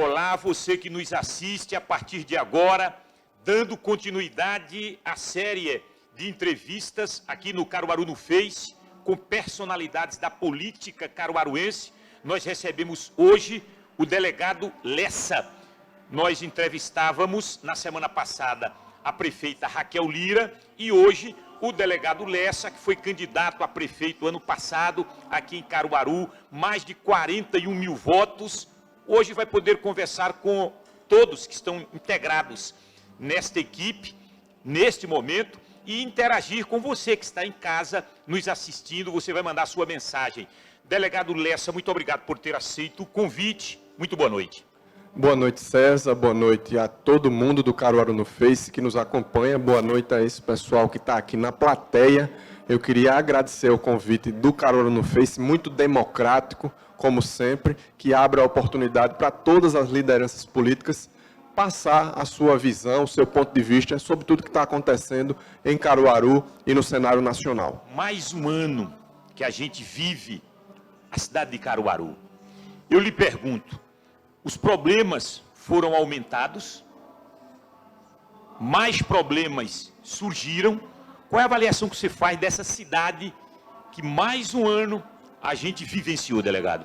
Olá, você que nos assiste a partir de agora, dando continuidade à série de entrevistas aqui no Caruaru no Face, com personalidades da política caruaruense. Nós recebemos hoje o delegado Lessa. Nós entrevistávamos na semana passada a prefeita Raquel Lira e hoje o delegado Lessa, que foi candidato a prefeito ano passado aqui em Caruaru, mais de 41 mil votos. Hoje vai poder conversar com todos que estão integrados nesta equipe, neste momento, e interagir com você que está em casa nos assistindo. Você vai mandar sua mensagem. Delegado Lessa, muito obrigado por ter aceito o convite. Muito boa noite. Boa noite, César. Boa noite a todo mundo do Caruaru no Face que nos acompanha. Boa noite a esse pessoal que está aqui na plateia. Eu queria agradecer o convite do Caruaru no Face, muito democrático, como sempre, que abre a oportunidade para todas as lideranças políticas passar a sua visão, o seu ponto de vista sobre tudo que está acontecendo em Caruaru e no cenário nacional. Mais um ano que a gente vive a cidade de Caruaru. Eu lhe pergunto, os problemas foram aumentados? Mais problemas surgiram? Qual é a avaliação que você faz dessa cidade que mais um ano a gente vivenciou, delegado?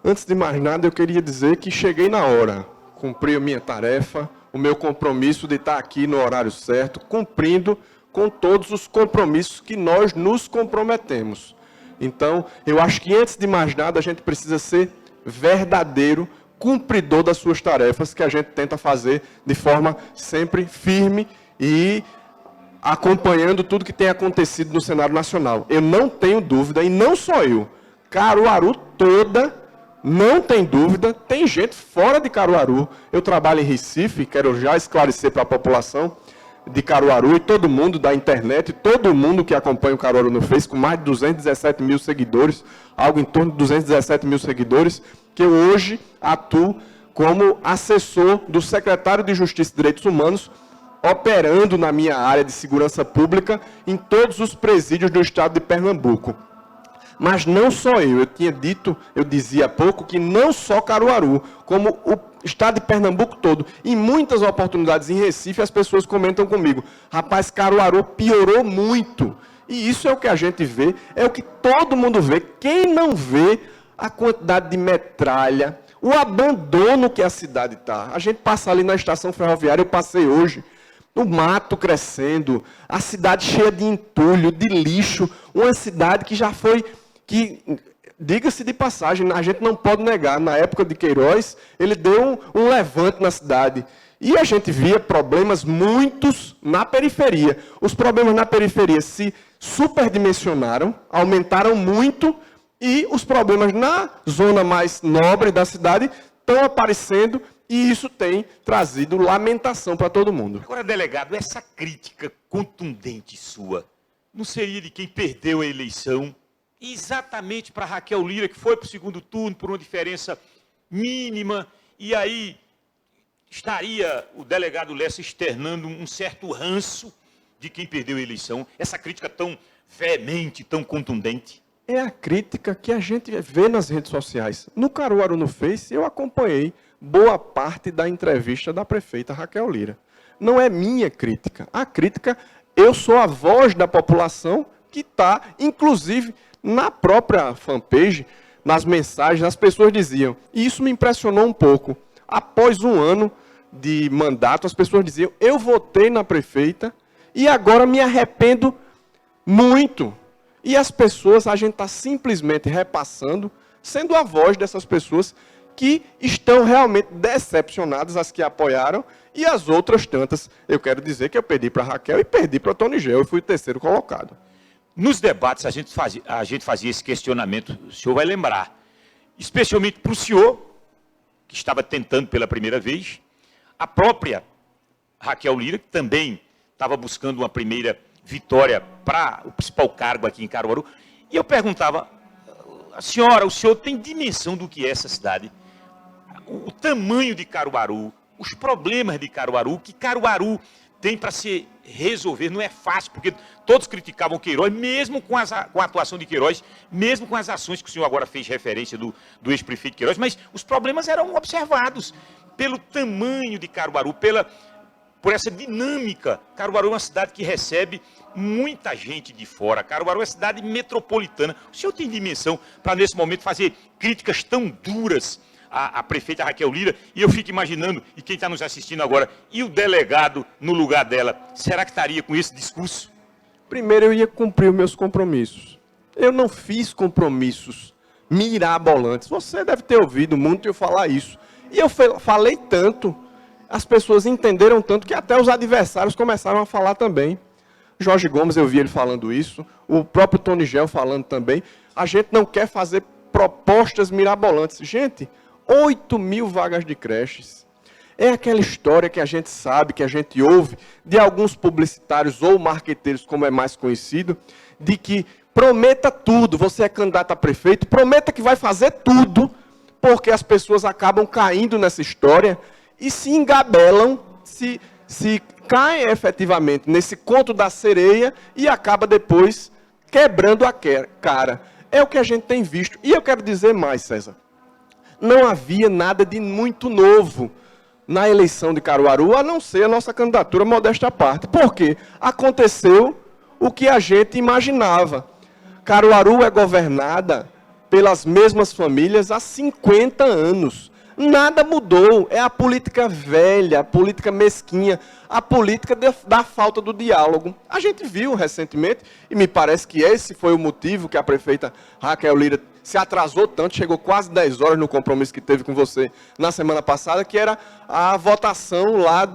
Antes de mais nada, eu queria dizer que cheguei na hora. Cumpri a minha tarefa, o meu compromisso de estar aqui no horário certo, cumprindo com todos os compromissos que nós nos comprometemos. Então, eu acho que antes de mais nada, a gente precisa ser verdadeiro, cumpridor das suas tarefas, que a gente tenta fazer de forma sempre firme e acompanhando tudo que tem acontecido no cenário nacional. Eu não tenho dúvida, e não só eu, Caruaru toda, não tem dúvida, tem gente fora de Caruaru. Eu trabalho em Recife, quero já esclarecer para a população de Caruaru e todo mundo da internet, todo mundo que acompanha o Caruaru no Face, com mais de 217 mil seguidores, algo em torno de 217 mil seguidores, que eu hoje atuo como assessor do secretário de Justiça e Direitos Humanos, operando na minha área de segurança pública em todos os presídios do estado de Pernambuco. Mas não só eu dizia há pouco que não só Caruaru, como o estado de Pernambuco todo, em muitas oportunidades em Recife, as pessoas comentam comigo, rapaz, Caruaru piorou muito. E isso é o que a gente vê, é o que todo mundo vê. Quem não vê a quantidade de metralha, o abandono que a cidade está. A gente passa ali na estação ferroviária, eu passei hoje, o mato crescendo, a cidade cheia de entulho, de lixo, uma cidade que já foi... diga-se de passagem, a gente não pode negar, na época de Queiroz, ele deu um levante na cidade. E a gente via problemas muitos na periferia. Os problemas na periferia se superdimensionaram, aumentaram muito, e os problemas na zona mais nobre da cidade estão aparecendo, e isso tem trazido lamentação para todo mundo. Agora, delegado, essa crítica contundente sua não seria de quem perdeu a eleição, exatamente para Raquel Lira, que foi para o segundo turno por uma diferença mínima, e aí estaria o delegado Lessa externando um certo ranço de quem perdeu a eleição? Essa crítica tão veemente, tão contundente? É a crítica que a gente vê nas redes sociais. No Caruaru no Face, eu acompanhei boa parte da entrevista da prefeita Raquel Lira. Não é minha crítica. A crítica, eu sou a voz da população que está, inclusive, na própria fanpage, nas mensagens, as pessoas diziam, e isso me impressionou um pouco, após um ano de mandato, as pessoas diziam, eu votei na prefeita e agora me arrependo muito. E as pessoas, a gente está simplesmente repassando, sendo a voz dessas pessoas que estão realmente decepcionadas, as que apoiaram, e as outras tantas. Eu quero dizer que eu perdi para a Raquel e perdi para o Tony Gel, eu fui o terceiro colocado. Nos debates, a gente fazia esse questionamento, o senhor vai lembrar, especialmente para o senhor, que estava tentando pela primeira vez, a própria Raquel Lira, que também estava buscando uma primeira vitória para o principal cargo aqui em Caruaru, e eu perguntava, a senhora, o senhor tem dimensão do que é essa cidade? O tamanho de Caruaru, os problemas de Caruaru, que Caruaru tem para se resolver, não é fácil, porque todos criticavam Queiroz, mesmo com a atuação de Queiroz, mesmo com as ações que o senhor agora fez referência do ex-prefeito Queiroz, mas os problemas eram observados. pelo tamanho de Caruaru, por essa dinâmica. Caruaru é uma cidade que recebe muita gente de fora. Caruaru é uma cidade metropolitana. O senhor tem dimensão para, nesse momento, fazer críticas tão duras à prefeita Raquel Lira? E eu fico imaginando, e quem está nos assistindo agora, e o delegado no lugar dela, será que estaria com esse discurso? Primeiro, eu ia cumprir os meus compromissos. Eu não fiz compromissos mirabolantes. Você deve ter ouvido muito eu falar isso. E eu falei tanto, as pessoas entenderam tanto, que até os adversários começaram a falar também. Jorge Gomes, eu vi ele falando isso, o próprio Tony Gel falando também. A gente não quer fazer propostas mirabolantes. Gente, 8.000 vagas de creches. É aquela história que a gente sabe, que a gente ouve de alguns publicitários ou marqueteiros, como é mais conhecido, de que prometa tudo, você é candidato a prefeito, prometa que vai fazer tudo, porque as pessoas acabam caindo nessa história e se engabelam, se caem efetivamente nesse conto da sereia e acaba depois quebrando a cara. É o que a gente tem visto. E eu quero dizer mais, César. Não havia nada de muito novo na eleição de Caruaru, a não ser a nossa candidatura, modesta à parte. Por quê? Aconteceu o que a gente imaginava. Caruaru é governada pelas mesmas famílias há 50 anos. Nada mudou. É a política velha, a política mesquinha, a política da falta do diálogo. A gente viu recentemente, e me parece que esse foi o motivo que a prefeita Raquel Lira se atrasou tanto, chegou quase 10 horas no compromisso que teve com você na semana passada, que era a votação lá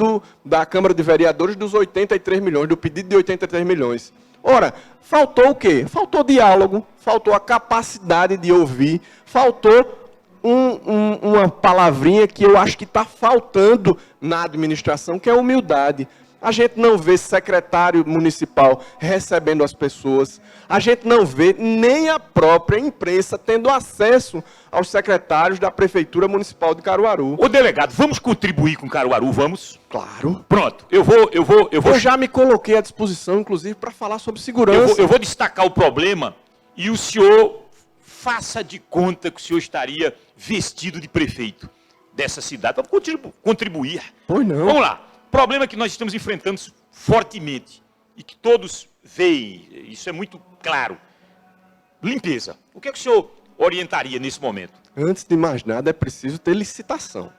da Câmara de Vereadores dos 83 milhões, do pedido de 83 milhões. Ora, faltou o quê? Faltou diálogo, faltou a capacidade de ouvir, faltou uma palavrinha que eu acho que está faltando na administração, que é humildade. A gente não vê secretário municipal recebendo as pessoas, a gente não vê nem a própria imprensa tendo acesso aos secretários da Prefeitura Municipal de Caruaru. Ô delegado, vamos contribuir com Caruaru, vamos? Claro. Pronto, eu vou... Eu já me coloquei à disposição, inclusive, para falar sobre segurança. Eu vou destacar o problema e o senhor faça de conta que o senhor estaria vestido de prefeito dessa cidade. Vamos contribuir. Pois não. Vamos lá. Problema que nós estamos enfrentando fortemente e que todos veem, isso é muito claro. Limpeza. O que é que o senhor orientaria nesse momento? Antes de mais nada, é preciso ter licitação.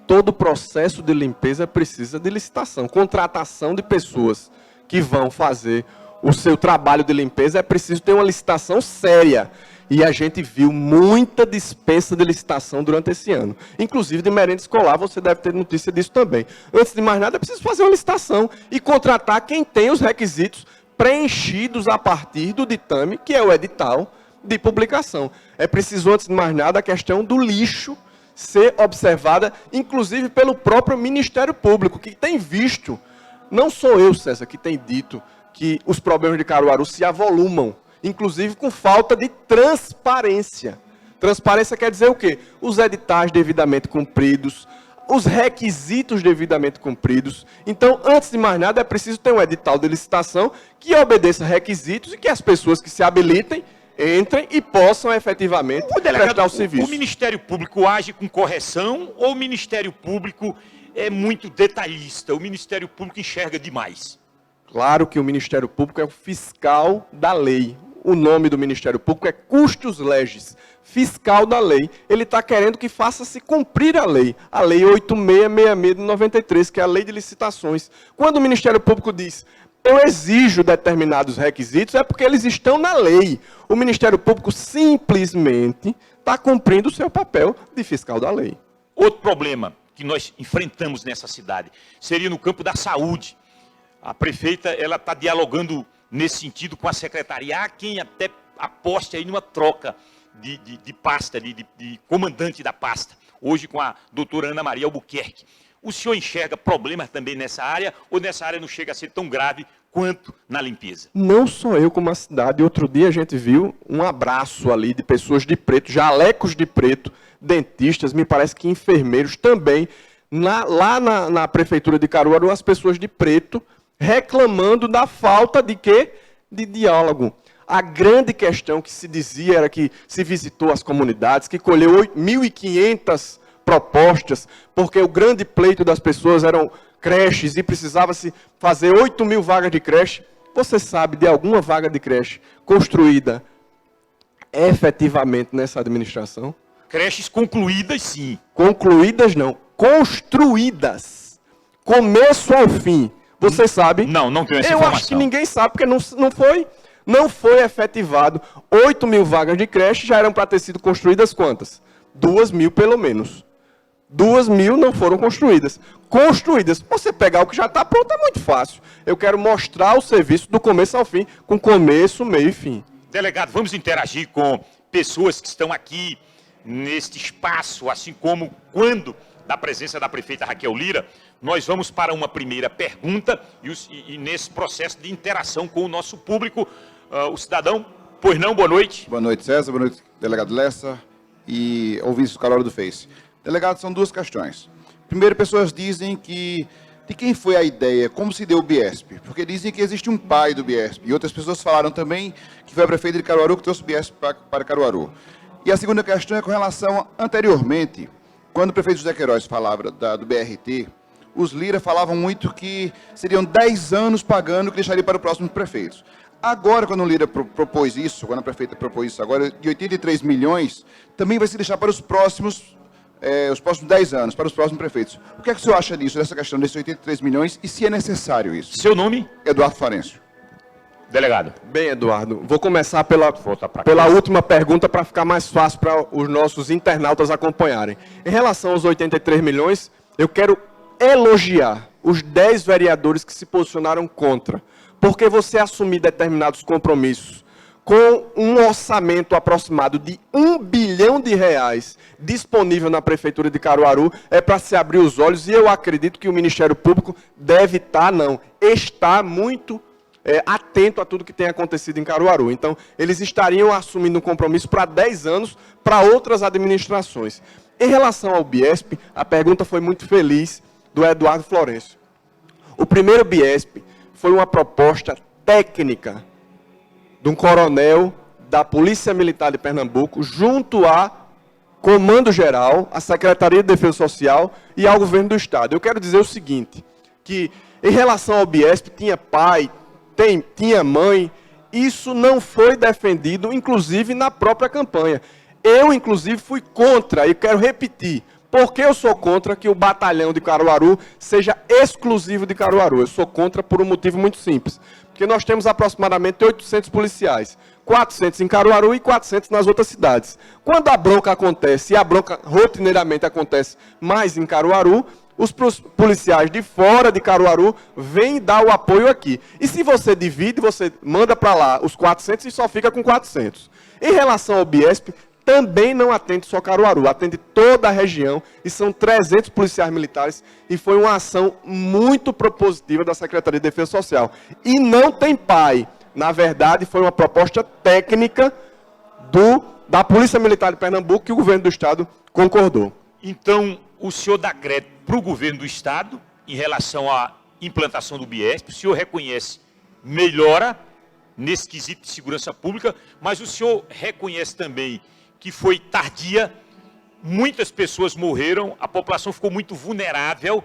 Todo processo de limpeza precisa de licitação. Contratação de pessoas que vão fazer o seu trabalho de limpeza, é preciso ter uma licitação séria. E a gente viu muita dispensa de licitação durante esse ano. Inclusive de merenda escolar, você deve ter notícia disso também. Antes de mais nada, é preciso fazer uma licitação e contratar quem tem os requisitos preenchidos a partir do ditame, que é o edital de publicação. É preciso, antes de mais nada, a questão do lixo ser observada, inclusive pelo próprio Ministério Público, que tem visto, não sou eu, César, que tem dito que os problemas de Caruaru se avolumam, inclusive com falta de transparência. Transparência quer dizer o quê? Os editais devidamente cumpridos, os requisitos devidamente cumpridos. Então, antes de mais nada, é preciso ter um edital de licitação que obedeça requisitos e que as pessoas que se habilitem entrem e possam efetivamente prestar o serviço. O Ministério Público age com correção ou o Ministério Público é muito detalhista? O Ministério Público enxerga demais? Claro que o Ministério Público é o fiscal da lei. O nome do Ministério Público é Custos Legis, fiscal da lei. Ele está querendo que faça-se cumprir a lei 8666 de 93, que é a lei de licitações. Quando o Ministério Público diz, eu exijo determinados requisitos, é porque eles estão na lei. O Ministério Público simplesmente está cumprindo o seu papel de fiscal da lei. Outro problema que nós enfrentamos nessa cidade seria no campo da saúde. A prefeita ela está dialogando nesse sentido com a secretaria. Há quem até aposte aí numa troca de pasta, de comandante da pasta. Hoje com a doutora Ana Maria Albuquerque. O senhor enxerga problemas também nessa área ou nessa área não chega a ser tão grave quanto na limpeza? Não só eu como a cidade. Outro dia a gente viu um abraço ali de pessoas de preto, jalecos de preto, dentistas, me parece que enfermeiros também. Lá na prefeitura de Caruaru, as pessoas de preto reclamando da falta de quê? De diálogo. A grande questão que se dizia era que se visitou as comunidades, que colheu 1.500 propostas, porque o grande pleito das pessoas eram creches e precisava-se fazer 8.000 vagas de creche. Você sabe de alguma vaga de creche construída efetivamente nessa administração? Creches concluídas, sim. Concluídas não, construídas. Começo ao fim. Você sabe? Não tenho essa informação. Eu acho que ninguém sabe, porque não foi efetivado. 8.000 vagas de creche já eram para ter sido construídas quantas? 2.000 pelo menos. 2.000 não foram construídas. Construídas. Você pegar o que já está pronto é muito fácil. Eu quero mostrar o serviço do começo ao fim, com começo, meio e fim. Delegado, vamos interagir com pessoas que estão aqui neste espaço, assim como quando da presença da prefeita Raquel Lira, nós vamos para uma primeira pergunta e nesse processo de interação com o nosso público, o cidadão, pois não, boa noite. Boa noite, César, boa noite, delegado Lessa e ouvintes do Caruaru do Face. Delegado, são duas questões. Primeiro, pessoas dizem que de quem foi a ideia, como se deu o Biesp, porque dizem que existe um pai do Biesp, e outras pessoas falaram também que foi a prefeita de Caruaru que trouxe o Biesp para Caruaru. E a segunda questão é com relação, anteriormente, quando o prefeito José Queiroz falava do BRT, os Lira falavam muito que seriam 10 anos pagando, que deixaria para os próximos prefeitos. Agora, quando o Lira propôs isso, quando a prefeita propôs isso agora, de 83 milhões, também vai se deixar para os próximos 10 anos, para os próximos prefeitos. O que é que o senhor acha disso, dessa questão desses 83 milhões, e se é necessário isso? Seu nome? Eduardo Florencio. Delegado. Bem, Eduardo, vou começar pela última pergunta para ficar mais fácil para os nossos internautas acompanharem. Em relação aos 83 milhões, eu quero elogiar os 10 vereadores que se posicionaram contra, porque você assumir determinados compromissos com um orçamento aproximado de R$1 bilhão disponível na Prefeitura de Caruaru, é para se abrir os olhos, e eu acredito que o Ministério Público deve está muito atento a tudo que tem acontecido em Caruaru. Então, eles estariam assumindo um compromisso para 10 anos para outras administrações. Em relação ao Biesp, a pergunta foi muito feliz do Eduardo Florencio. O primeiro Biesp foi uma proposta técnica de um coronel da Polícia Militar de Pernambuco, junto a Comando Geral, a Secretaria de Defesa Social e ao Governo do Estado. Eu quero dizer o seguinte, que em relação ao Biesp, tinha pai, tinha mãe, isso não foi defendido, inclusive, na própria campanha. Eu, inclusive, fui contra, e quero repetir, porque eu sou contra que o batalhão de Caruaru seja exclusivo de Caruaru. Eu sou contra por um motivo muito simples. Porque nós temos aproximadamente 800 policiais, 400 em Caruaru e 400 nas outras cidades. Quando a bronca acontece, e a bronca rotineiramente acontece mais em Caruaru, os policiais de fora de Caruaru vêm dar o apoio aqui. E se você divide, você manda para lá os 400 e só fica com 400. Em relação ao Biesp, também não atende só Caruaru, atende toda a região, e são 300 policiais militares, e foi uma ação muito propositiva da Secretaria de Defesa Social. E não tem pai. Na verdade, foi uma proposta técnica da Polícia Militar de Pernambuco, que o Governo do Estado concordou. Então, o senhor dá crédito para o Governo do Estado, em relação à implantação do Biesp, o senhor reconhece melhora nesse quesito de segurança pública, mas o senhor reconhece também que foi tardia, muitas pessoas morreram, a população ficou muito vulnerável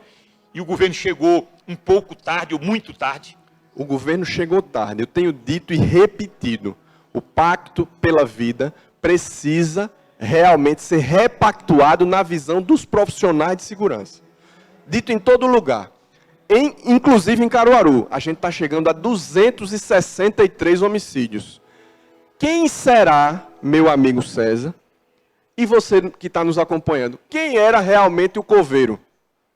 e o governo chegou um pouco tarde ou muito tarde? O governo chegou tarde. Eu tenho dito e repetido, o Pacto pela Vida precisa realmente ser repactuado na visão dos profissionais de segurança. Dito em todo lugar, inclusive em Caruaru, a gente está chegando a 263 homicídios. Quem será, meu amigo César, e você que está nos acompanhando, quem era realmente o coveiro?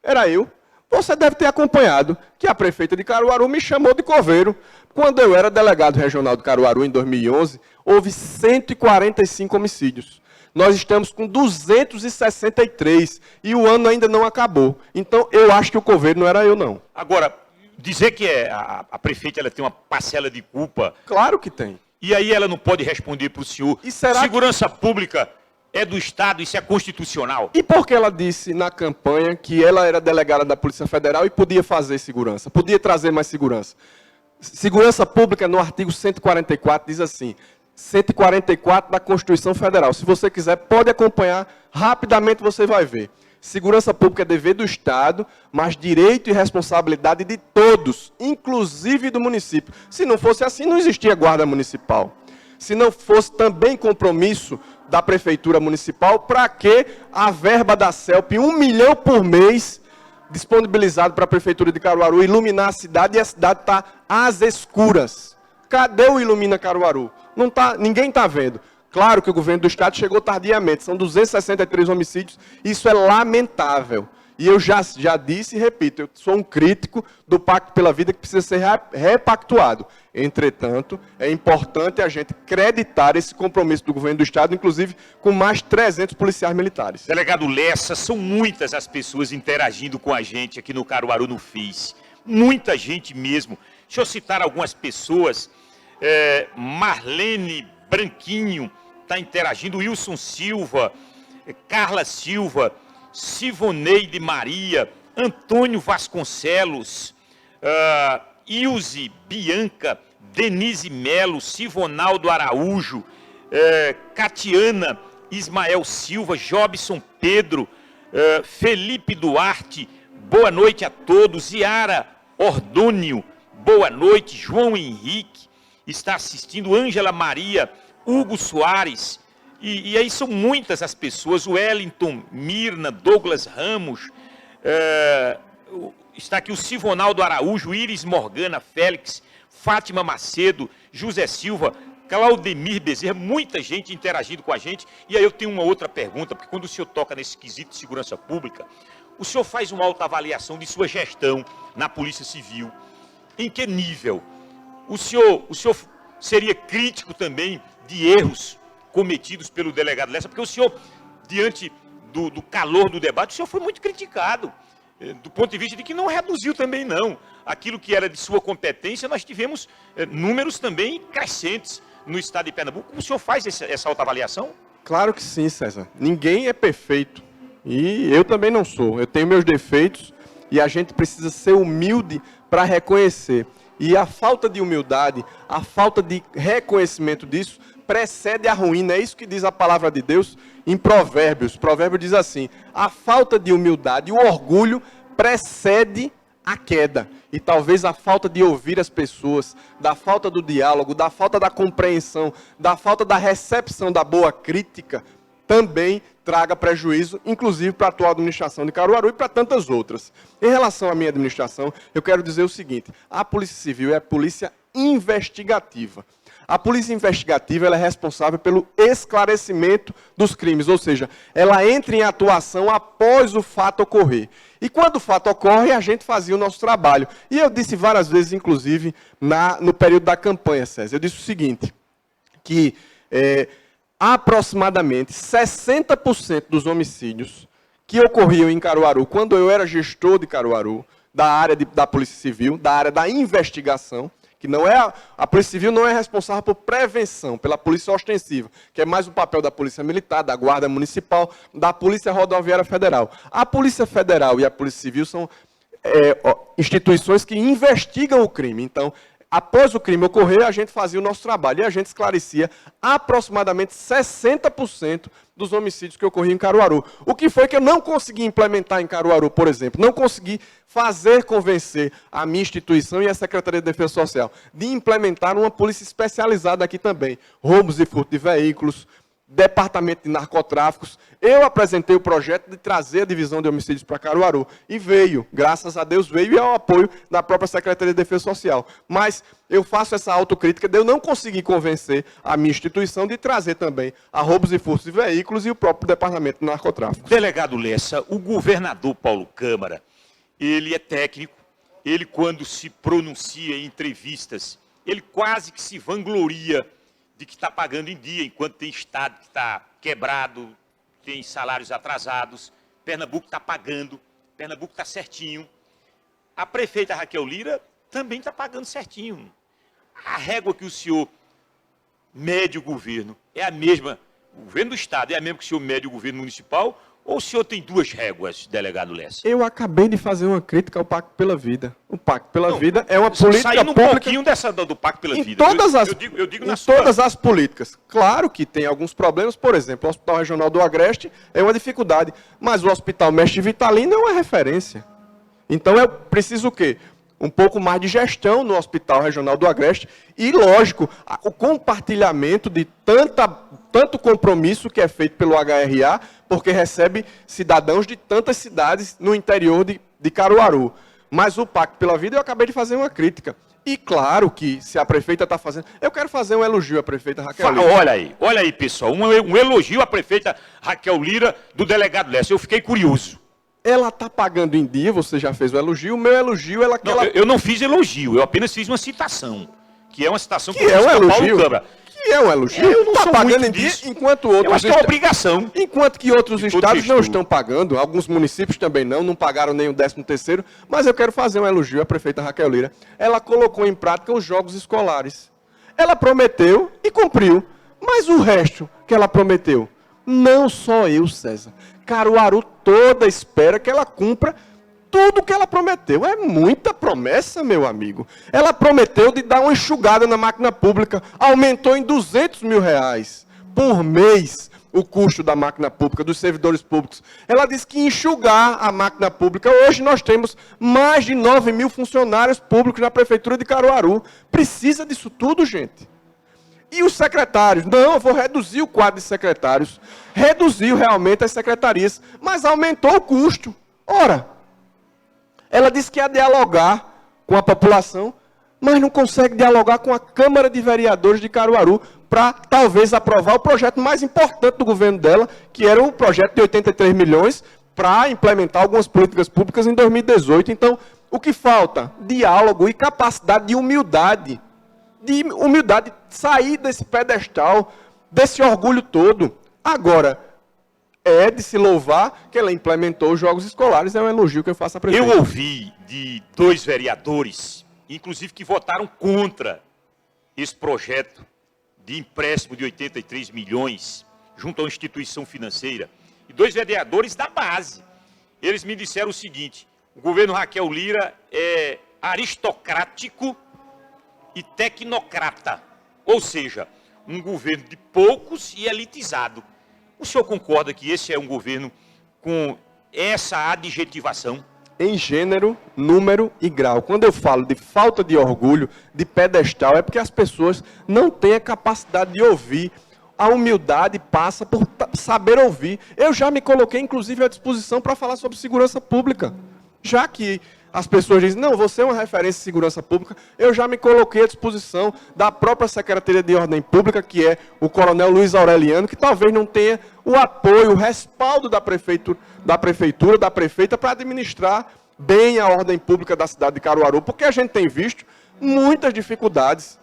Era eu. Você deve ter acompanhado que a prefeita de Caruaru me chamou de coveiro. Quando eu era delegado regional de Caruaru, em 2011, houve 145 homicídios. Nós estamos com 263 e o ano ainda não acabou. Então, eu acho que o coveiro não era eu, não. Agora, dizer que a prefeita ela tem uma parcela de culpa... Claro que tem. E aí ela não pode responder para o senhor. E será segurança pública é do Estado, isso é constitucional. E por que ela disse na campanha que ela era delegada da Polícia Federal e podia fazer segurança, podia trazer mais segurança? Segurança pública, no artigo 144, diz assim, 144 da Constituição Federal. Se você quiser, pode acompanhar, rapidamente você vai ver. Segurança pública é dever do Estado, mas direito e responsabilidade de todos, inclusive do município. Se não fosse assim, não existia guarda municipal. Se não fosse também compromisso da Prefeitura Municipal, para que a verba da CELP, 1 milhão por mês, disponibilizado para a Prefeitura de Caruaru, iluminar a cidade, e a cidade está às escuras. Cadê o Ilumina Caruaru? Não tá, ninguém está vendo. Claro que o governo do Estado chegou tardiamente, são 263 homicídios, isso é lamentável. E eu já disse e repito, eu sou um crítico do Pacto pela Vida que precisa ser repactuado. Entretanto, é importante a gente creditar esse compromisso do governo do Estado, inclusive com mais 300 policiais militares. Delegado Lessa, são muitas as pessoas interagindo com a gente aqui no Caruaru no Face. Muita gente mesmo. Deixa eu citar algumas pessoas. Marlene Branquinho está interagindo, Wilson Silva, Carla Silva, Sivoneide Maria, Antônio Vasconcelos, Ilse Bianca, Denise Melo, Sivonaldo Araújo, Catiana Ismael Silva, Jobson Pedro, Felipe Duarte, boa noite a todos, Yara Ordônio, boa noite, João Henrique, está assistindo, Ângela Maria, Hugo Soares, e aí são muitas as pessoas, Wellington, Mirna, Douglas Ramos, está aqui o Sivonaldo Araújo, Iris Morgana Félix, Fátima Macedo, José Silva, Claudemir Bezerra, muita gente interagindo com a gente. E aí eu tenho uma outra pergunta, porque quando o senhor toca nesse quesito de segurança pública, o senhor faz uma autoavaliação de sua gestão na Polícia Civil. Em que nível? O senhor seria crítico também de erros cometidos pelo delegado Lessa? Porque o senhor, diante do calor do debate, o senhor foi muito criticado, do ponto de vista de que não reduziu também não. Aquilo que era de sua competência, nós tivemos números também crescentes no estado de Pernambuco. O senhor faz essa autoavaliação? Claro que sim, César. Ninguém é perfeito. E eu também não sou. Eu tenho meus defeitos e a gente precisa ser humilde para reconhecer. E a falta de humildade, a falta de reconhecimento disso, precede a ruína. É isso que diz a palavra de Deus em Provérbios. Provérbio diz assim: a falta de humildade, o orgulho precede a queda. E talvez a falta de ouvir as pessoas, da falta do diálogo, da falta da compreensão, da falta da recepção da boa crítica, também traga prejuízo, inclusive para a atual administração de Caruaru e para tantas outras. Em relação à minha administração, eu quero dizer o seguinte: a Polícia Civil é a polícia investigativa. A polícia investigativa ela é responsável pelo esclarecimento dos crimes, ou seja, ela entra em atuação após o fato ocorrer. E quando o fato ocorre, a gente fazia o nosso trabalho. E eu disse várias vezes, inclusive, no período da campanha, César, eu disse o seguinte, que aproximadamente 60% dos homicídios que ocorriam em Caruaru, quando eu era gestor de Caruaru, da área da Polícia Civil, da área da investigação, que não é a Polícia Civil não é responsável por prevenção, pela Polícia Ostensiva, que é mais o papel da Polícia Militar, da Guarda Municipal, da Polícia Rodoviária Federal. A Polícia Federal e a Polícia Civil são instituições que investigam o crime. Então, após o crime ocorrer, a gente fazia o nosso trabalho e a gente esclarecia aproximadamente 60% dos homicídios que ocorriam em Caruaru. O que foi que eu não consegui implementar em Caruaru, por exemplo? Não consegui convencer a minha instituição e a Secretaria de Defesa Social de implementar uma polícia especializada aqui também. Roubos e furto de veículos, Departamento de Narcotráficos. Eu apresentei o projeto de trazer a divisão de homicídios para Caruaru. E veio, graças a Deus veio, e ao apoio da própria Secretaria de Defesa Social. Mas eu faço essa autocrítica de eu não conseguir convencer a minha instituição de trazer também a roubos e furtos de veículos e o próprio Departamento de Narcotráficos. Delegado Lessa, o governador Paulo Câmara, ele é técnico, ele quando se pronuncia em entrevistas, ele quase que se vangloria de que está pagando em dia, enquanto tem estado que está quebrado, tem salários atrasados, Pernambuco está pagando, Pernambuco está certinho. A prefeita Raquel Lira também está pagando certinho. A régua que o senhor mede o governo é a mesma, o governo do estado é a mesma que o senhor mede o governo municipal, Ou o senhor tem duas réguas, delegado Lessa? Eu acabei de fazer uma crítica ao Pacto pela Vida. O Pacto pela Não, Vida é uma política saindo um pública pouquinho do Pacto pela em Vida. todas as, Eu digo na em sua... todas as políticas. Claro que tem alguns problemas, por exemplo, o Hospital Regional do Agreste é uma dificuldade, mas o Hospital Mestre Vitalino é uma referência. Então é preciso o quê? Um pouco mais de gestão no Hospital Regional do Agreste e, lógico, o compartilhamento de tanto compromisso que é feito pelo HRA, porque recebe cidadãos de tantas cidades no interior de Caruaru. Mas o Pacto pela Vida, eu acabei de fazer uma crítica. E claro que, se a prefeita está fazendo... Eu quero fazer um elogio à prefeita Raquel Lira. Olha aí, pessoal, um elogio à prefeita Raquel Lira do delegado Lessa. Eu fiquei curioso. Ela está pagando em dia, você já fez o elogio. O meu elogio, Eu não fiz elogio, eu apenas fiz uma citação. Que é uma citação que é um elogio. Câmara. Que é um elogio. Eu não está sou pagando muito em dia, disso. enquanto Eu outros... acho que é uma obrigação. Enquanto que outros De todo estados não gestor. estão pagando, alguns municípios também não pagaram nem o 13º, mas eu quero fazer um elogio à prefeita Raquel Lira. Ela colocou em prática os jogos escolares. Ela prometeu e cumpriu, mas o resto que ela prometeu, não só eu, César, Caruaru toda espera que ela cumpra tudo que ela prometeu. É muita promessa, meu amigo. Ela prometeu de dar uma enxugada na máquina pública, aumentou em R$200 mil por mês o custo da máquina pública, dos servidores públicos. Ela disse que ia enxugar a máquina pública. Hoje nós temos mais de 9 mil funcionários públicos na Prefeitura de Caruaru. Precisa disso tudo, gente. E os secretários? Não, eu vou reduzir o quadro de secretários. Reduziu realmente as secretarias, mas aumentou o custo. Ora, ela disse que ia dialogar com a população, mas não consegue dialogar com a Câmara de Vereadores de Caruaru para talvez aprovar o projeto mais importante do governo dela, que era o projeto de 83 milhões para implementar algumas políticas públicas em 2018. Então, o que falta? Diálogo e capacidade de humildade. Sair desse pedestal, desse orgulho todo. Agora, é de se louvar que ela implementou os jogos escolares, é um elogio que eu faço à prefeita. Eu ouvi de 2 vereadores, inclusive que votaram contra esse projeto de empréstimo de 83 milhões junto a uma instituição financeira, e 2 vereadores da base. Eles me disseram o seguinte: o governo Raquel Lira é aristocrático e tecnocrata, ou seja, um governo de poucos e elitizado. O senhor concorda que esse é um governo com essa adjetivação? Em gênero, número e grau. Quando eu falo de falta de orgulho, de pedestal, é porque as pessoas não têm a capacidade de ouvir. A humildade passa por saber ouvir. Eu já me coloquei, inclusive, à disposição para falar sobre segurança pública. Já que as pessoas dizem, não, você é uma referência em segurança pública, eu já me coloquei à disposição da própria Secretaria de Ordem Pública, que é o coronel Luiz Aureliano, que talvez não tenha o apoio, o respaldo da prefeita para administrar bem a ordem pública da cidade de Caruaru, porque a gente tem visto muitas dificuldades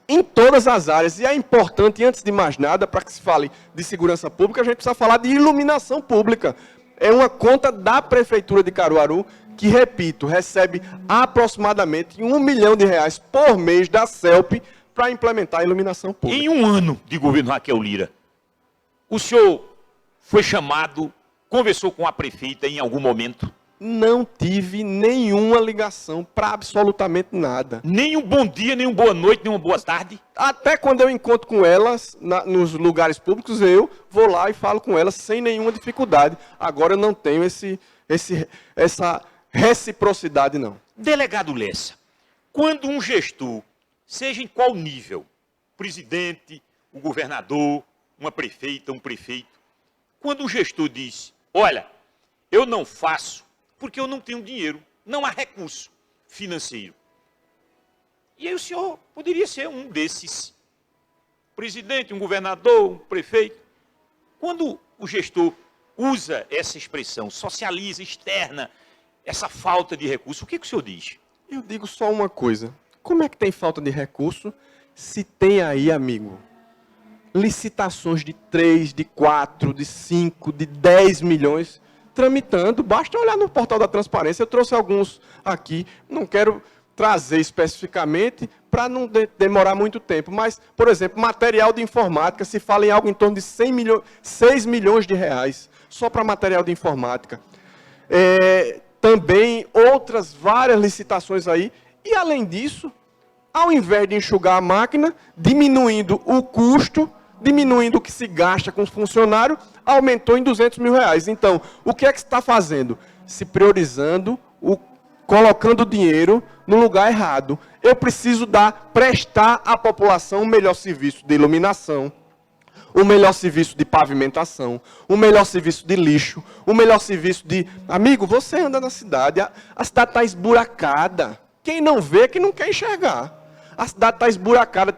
em todas as áreas, e é importante, antes de mais nada, para que se fale de segurança pública, a gente precisa falar de iluminação pública. É uma conta da Prefeitura de Caruaru, que, repito, recebe aproximadamente R$1 milhão por mês da CELP para implementar a iluminação pública. Em um ano de governo Raquel Lira, o senhor foi chamado, conversou com a prefeita em algum momento? Não tive nenhuma ligação para absolutamente nada. Nem um bom dia, nem uma boa noite, nem uma boa tarde? Até quando eu encontro com elas nos lugares públicos, eu vou lá e falo com elas sem nenhuma dificuldade. Agora eu não tenho essa reciprocidade, não. Delegado Lessa, quando um gestor, seja em qual nível, presidente, o governador, uma prefeita, um prefeito, quando um gestor diz, olha, eu não faço porque eu não tenho dinheiro, não há recurso financeiro. E aí o senhor poderia ser um desses, presidente, um governador, um prefeito. Quando o gestor usa essa expressão, socializa, externa, essa falta de recurso, o que o senhor diz? Eu digo só uma coisa. Como é que tem falta de recurso se tem aí, amigo, licitações de 3, de 4, de 5, de 10 milhões tramitando? Basta olhar no portal da transparência. Eu trouxe alguns aqui. Não quero trazer especificamente para não demorar muito tempo. Mas, por exemplo, material de informática, se fala em algo em torno de 6 milhões de reais, só para material de informática. Também outras várias licitações aí. E, além disso, ao invés de enxugar a máquina, diminuindo o custo, diminuindo o que se gasta com os funcionários, aumentou em 200 mil reais. Então, o que é que se está fazendo? Se priorizando, colocando dinheiro no lugar errado. Eu preciso prestar à população um melhor serviço de iluminação, um melhor serviço de pavimentação, um melhor serviço de lixo, um melhor serviço de... Amigo, você anda na cidade, a cidade está esburacada. Quem não vê, que não quer enxergar. A cidade está esburacada,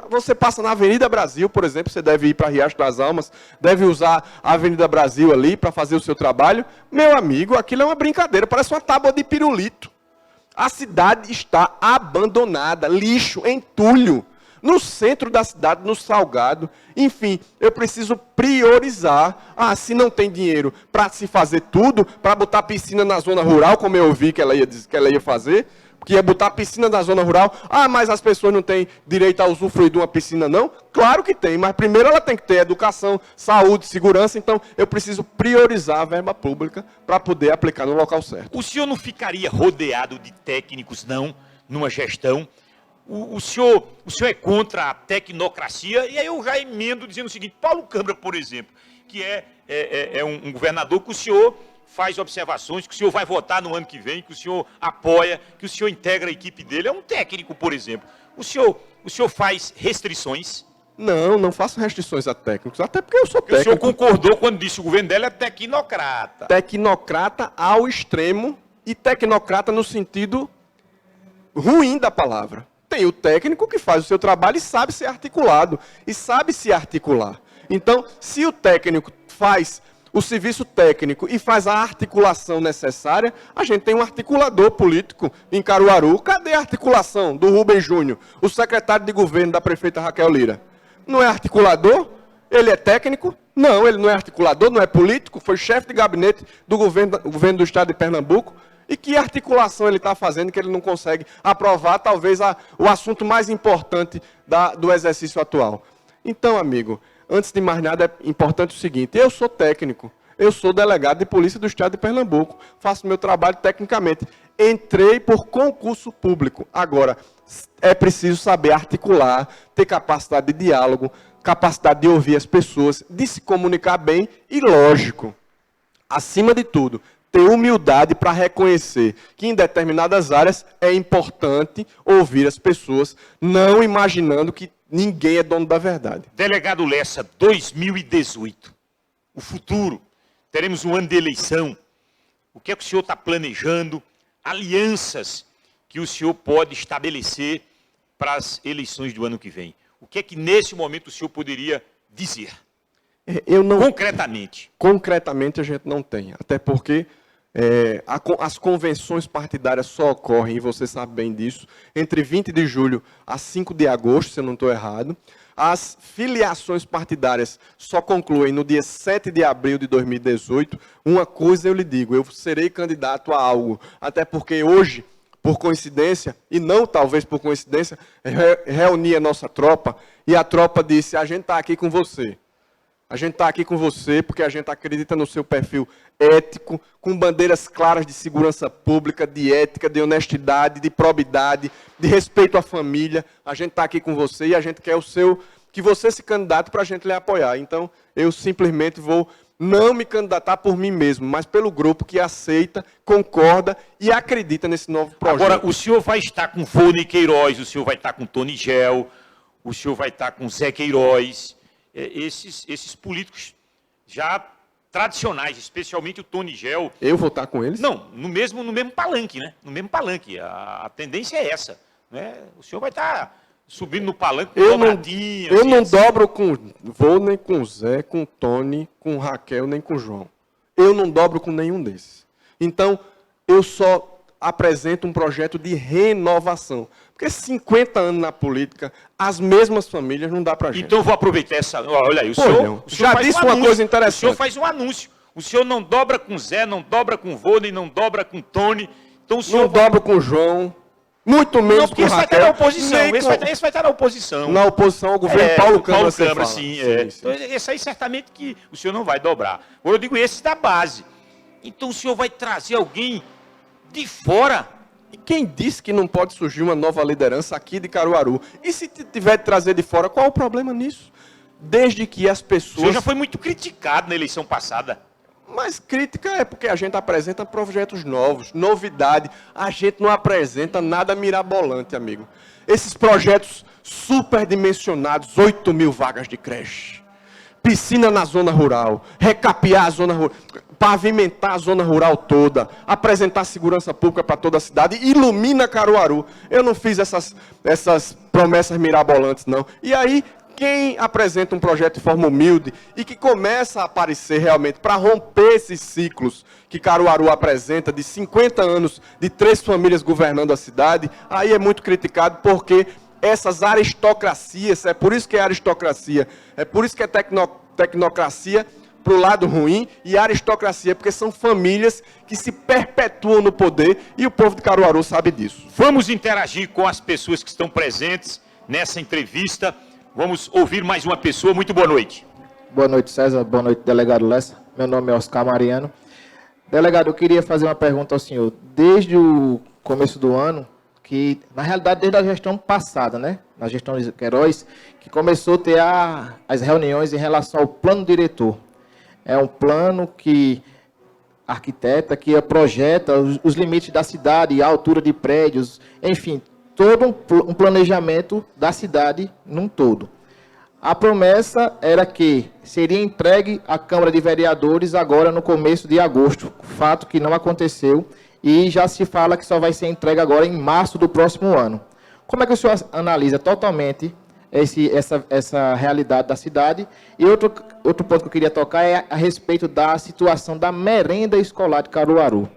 você passa na Avenida Brasil, por exemplo, você deve ir para Riacho das Almas, deve usar a Avenida Brasil ali para fazer o seu trabalho. Meu amigo, aquilo é uma brincadeira, parece uma tábua de pirulito. A cidade está abandonada, lixo, entulho, no centro da cidade, no Salgado. Enfim, eu preciso priorizar. Se não tem dinheiro para se fazer tudo, para botar piscina na zona rural, como eu ouvi que ela ia fazer, que ia botar piscina na zona rural. Mas as pessoas não têm direito a usufruir de uma piscina, não? Claro que tem, mas primeiro ela tem que ter educação, saúde, segurança. Então, eu preciso priorizar a verba pública para poder aplicar no local certo. O senhor não ficaria rodeado de técnicos, não, numa gestão? O senhor é contra a tecnocracia? E aí eu já emendo dizendo o seguinte: Paulo Câmara, por exemplo, que é um governador que o senhor faz observações, que o senhor vai votar no ano que vem, que o senhor apoia, que o senhor integra a equipe dele. É um técnico, por exemplo. O senhor faz restrições? Não faço restrições a técnicos, até porque eu sou técnico. O senhor concordou quando disse que o governo dela é tecnocrata. Tecnocrata ao extremo e tecnocrata no sentido ruim da palavra. Tem o técnico que faz o seu trabalho e sabe ser articulado, e sabe se articular. Então, se o técnico faz o serviço técnico e faz a articulação necessária, a gente tem um articulador político em Caruaru. Cadê a articulação do Rubem Júnior, o secretário de governo da prefeita Raquel Lira? Não é articulador? Ele é técnico? Não, ele não é articulador, não é político, foi chefe de gabinete do governo do estado de Pernambuco. E que articulação ele está fazendo que ele não consegue aprovar, talvez, o assunto mais importante do exercício atual? Então, amigo, antes de mais nada, é importante o seguinte: eu sou técnico, eu sou delegado de polícia do estado de Pernambuco, faço meu trabalho tecnicamente. Entrei por concurso público. Agora, é preciso saber articular, ter capacidade de diálogo, capacidade de ouvir as pessoas, de se comunicar bem e, lógico, acima de tudo, ter humildade para reconhecer que em determinadas áreas é importante ouvir as pessoas, não imaginando que ninguém é dono da verdade. Delegado Lessa, 2018, o futuro, teremos um ano de eleição. O que é que o senhor está planejando? Alianças que o senhor pode estabelecer para as eleições do ano que vem? O que é que nesse momento o senhor poderia dizer? Concretamente. Concretamente a gente não tem, até porque as convenções partidárias só ocorrem, e você sabe bem disso, entre 20 de julho a 5 de agosto, se eu não estou errado. As filiações partidárias só concluem no dia 7 de abril de 2018. Uma coisa eu lhe digo: eu serei candidato a algo, até porque hoje, por coincidência, e não talvez por coincidência, reuni a nossa tropa, e a tropa disse: a gente está aqui com você. A gente está aqui com você porque a gente acredita no seu perfil ético, com bandeiras claras de segurança pública, de ética, de honestidade, de probidade, de respeito à família. A gente está aqui com você e a gente quer que você se candidate para a gente lhe apoiar. Então, eu simplesmente vou não me candidatar por mim mesmo, mas pelo grupo que aceita, concorda e acredita nesse novo projeto. Agora, o senhor vai estar com Fone Queiroz, o senhor vai estar com Tony Gel, o senhor vai estar com Zé Queiroz. Esses políticos já tradicionais, especialmente o Tony Gel. Eu vou estar com eles? Não, no mesmo palanque, né? No mesmo palanque. A tendência é essa, né? O senhor vai estar subindo no palanque com dobradinha. Eu não dobro vou nem com Zé, com Tony, com Raquel, nem com João. Eu não dobro com nenhum desses. Então, eu só apresento um projeto de renovação. Porque 50 anos na política, as mesmas famílias, não dá pra gente. Então eu vou aproveitar essa... Olha aí, o senhor já disse uma coisa interessante. O senhor faz um anúncio. O senhor não dobra com Zé, não dobra com Vônei, não dobra com Tony. Então o senhor não dobro com João, Muito menos porque com esse vai estar na Raquel. oposição. nem Esse vai estar na oposição. Na oposição ao governo Paulo Câmara. Paulo você Câmara, fala. sim. Sim. Então, esse aí certamente que o senhor não vai dobrar. Ou eu digo esse da base. Então o senhor vai trazer alguém de fora. E quem disse que não pode surgir uma nova liderança aqui de Caruaru? E se tiver de trazer de fora, qual é o problema nisso? Desde que as O pessoas... senhor já foi muito criticado na eleição passada. Mas crítica é porque a gente apresenta projetos novos, novidade. A gente não apresenta nada mirabolante, amigo. Esses projetos superdimensionados, 8 mil vagas de creche, piscina na zona rural, recapear a zona rural, pavimentar a zona rural toda, apresentar segurança pública para toda a cidade, ilumina Caruaru. Eu não fiz essas promessas mirabolantes, não. E aí, quem apresenta um projeto de forma humilde e que começa a aparecer realmente para romper esses ciclos que Caruaru apresenta de 50 anos de 3 famílias governando a cidade, aí é muito criticado porque essas aristocracias, é por isso que é aristocracia, é por isso que é tecnocracia para o lado ruim e aristocracia, porque são famílias que se perpetuam no poder e o povo de Caruaru sabe disso. Vamos interagir com as pessoas que estão presentes nessa entrevista. Vamos ouvir mais uma pessoa. Muito boa noite. Boa noite, César. Boa noite, delegado Lessa. Meu nome é Oscar Mariano. Delegado, eu queria fazer uma pergunta ao senhor. Desde o começo do ano, que na realidade desde a gestão passada, né? Na gestão de Queiroz, que começou a ter as reuniões em relação ao plano diretor. É um plano que arquiteta, que projeta os limites da cidade, a altura de prédios, enfim, todo um planejamento da cidade num todo. A promessa era que seria entregue à Câmara de Vereadores agora no começo de agosto, fato que não aconteceu, e já se fala que só vai ser entregue agora em março do próximo ano. Como é que o senhor analisa totalmente essa realidade da cidade? E outro ponto que eu queria tocar é a respeito da situação da merenda escolar de Caruaru.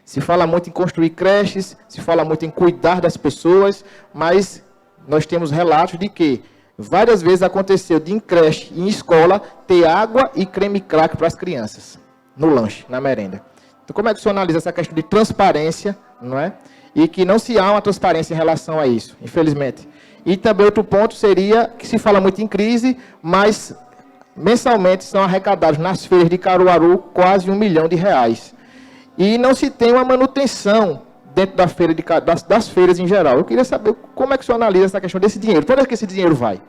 Se fala muito em construir creches, se fala muito em cuidar das pessoas, mas nós temos relatos de que várias vezes aconteceu de em creche e em escola ter água e creme crack para as crianças, no lanche, na merenda. Então, como é que o senhor analisa essa questão de transparência, não é? E que não se há uma transparência em relação a isso, infelizmente. E também outro ponto seria que se fala muito em crise, mas mensalmente são arrecadados nas feiras de Caruaru quase R$1 milhão. E não se tem uma manutenção dentro da feira das feiras em geral. Eu queria saber como é que o senhor analisa essa questão desse dinheiro. Para onde é que esse dinheiro vai?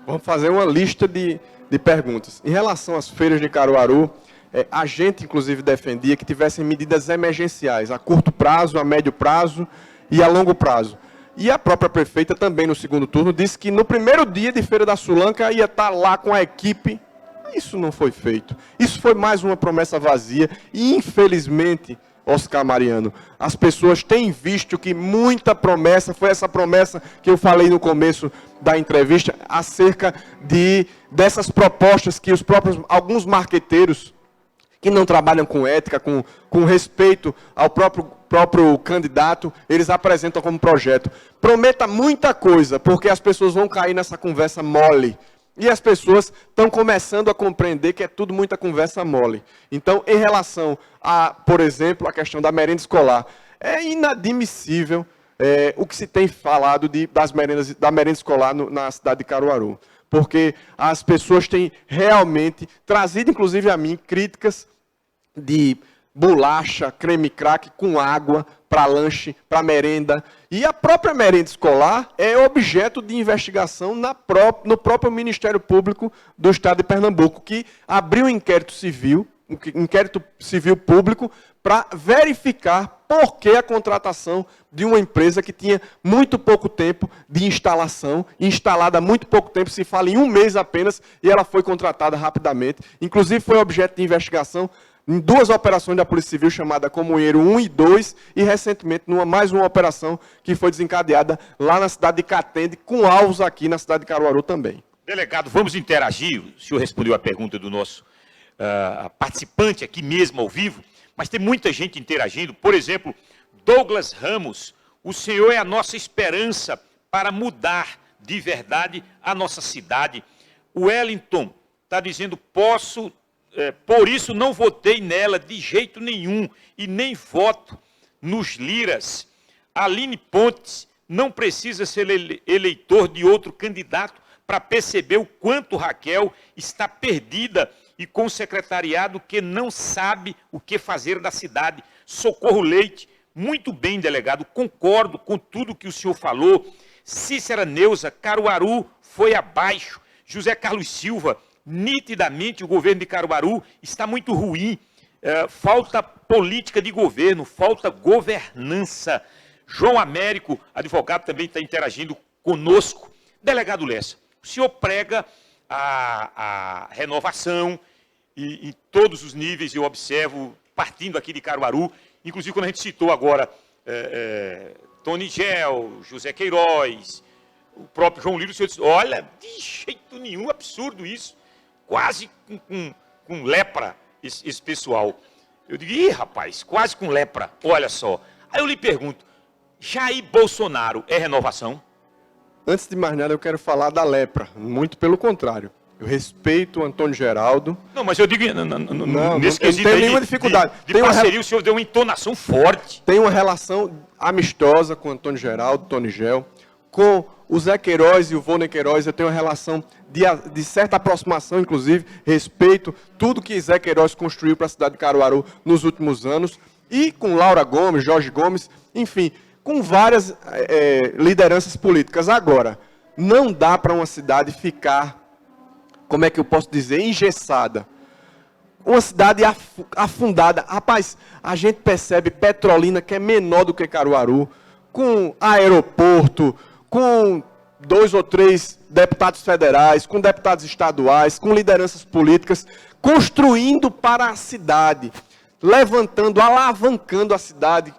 Vamos fazer uma lista de perguntas. Em relação às feiras de Caruaru, a gente, inclusive, defendia que tivessem medidas emergenciais, a curto prazo, a médio prazo e a longo prazo. E a própria prefeita também, no segundo turno, disse que no primeiro dia de Feira da Sulanca ia estar lá com a equipe. Isso não foi feito. Isso foi mais uma promessa vazia. E, infelizmente, Oscar Mariano, as pessoas têm visto que muita promessa, foi essa promessa que eu falei no começo da entrevista, acerca dessas propostas que alguns marqueteiros que não trabalham com ética, com respeito ao próprio candidato, eles apresentam como projeto. Prometa muita coisa, porque as pessoas vão cair nessa conversa mole. E as pessoas estão começando a compreender que é tudo muita conversa mole. Então, em relação a, por exemplo, a questão da merenda escolar, é inadmissível o que se tem falado da merenda escolar na cidade de Caruaru. Porque as pessoas têm realmente trazido, inclusive a mim, críticas de bolacha, creme crack com água para lanche, para merenda. E a própria merenda escolar é objeto de investigação no próprio Ministério Público do Estado de Pernambuco, que abriu um inquérito civil público para verificar por que a contratação de uma empresa que tinha muito pouco tempo de instalação, instalada há muito pouco tempo, se fala em um mês apenas, e ela foi contratada rapidamente. Inclusive foi objeto de investigação em 2 operações da Polícia Civil, chamada Comunheiro 1 e 2, e recentemente mais uma operação que foi desencadeada lá na cidade de Catende, com alvos aqui na cidade de Caruaru também. Delegado, vamos interagir. O senhor respondeu a pergunta do nosso participante aqui mesmo ao vivo, mas tem muita gente interagindo. Por exemplo, Douglas Ramos, o senhor é a nossa esperança para mudar de verdade a nossa cidade. O Wellington está dizendo, por isso não votei nela de jeito nenhum e nem voto nos Liras. Aline Pontes não precisa ser eleitor de outro candidato para perceber o quanto Raquel está perdida e com o secretariado que não sabe o que fazer da cidade. Socorro Leite, muito bem, delegado, concordo com tudo que o senhor falou. Cícera Neuza, Caruaru foi abaixo. José Carlos Silva, nitidamente o governo de Caruaru está muito ruim. Falta política de governo, falta governança. João Américo, advogado, também está interagindo conosco. Delegado Lessa, o senhor prega a renovação e em todos os níveis, eu observo, partindo aqui de Caruaru, inclusive quando a gente citou agora Tony Gel, José Queiroz, o próprio João Lírio, o senhor disse, olha, de jeito nenhum, absurdo isso, quase com lepra esse pessoal. Eu digo, ih, rapaz, quase com lepra, olha só. Aí eu lhe pergunto, Jair Bolsonaro é renovação? Antes de mais nada, eu quero falar da lepra. Muito pelo contrário. Eu respeito o Antônio Geraldo. Não, mas eu digo, nesse quesito não tem aí nenhuma dificuldade. de parceria, o senhor deu uma entonação forte. Tem uma relação amistosa com o Antônio Geraldo, Tony Gel. Com o Zé Queiroz e o Vônei Queiroz, eu tenho uma relação de certa aproximação, inclusive. Respeito tudo que Zé Queiroz construiu para a cidade de Caruaru nos últimos anos. E com Laura Gomes, Jorge Gomes, enfim, com várias lideranças políticas. Agora, não dá para uma cidade ficar, como é que eu posso dizer, engessada. Uma cidade afundada. Rapaz, a gente percebe Petrolina, que é menor do que Caruaru, com aeroporto, com 2 ou 3 deputados federais, com deputados estaduais, com lideranças políticas, construindo para a cidade, levantando, alavancando a cidade,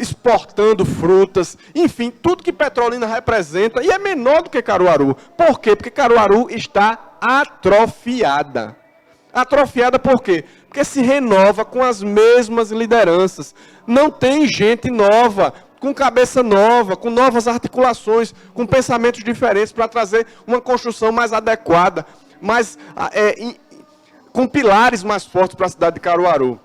exportando frutas, enfim, tudo que Petrolina representa, e é menor do que Caruaru. Por quê? Porque Caruaru está atrofiada. Atrofiada por quê? Porque se renova com as mesmas lideranças. Não tem gente nova, com cabeça nova, com novas articulações, com pensamentos diferentes para trazer uma construção mais adequada, com pilares mais fortes para a cidade de Caruaru.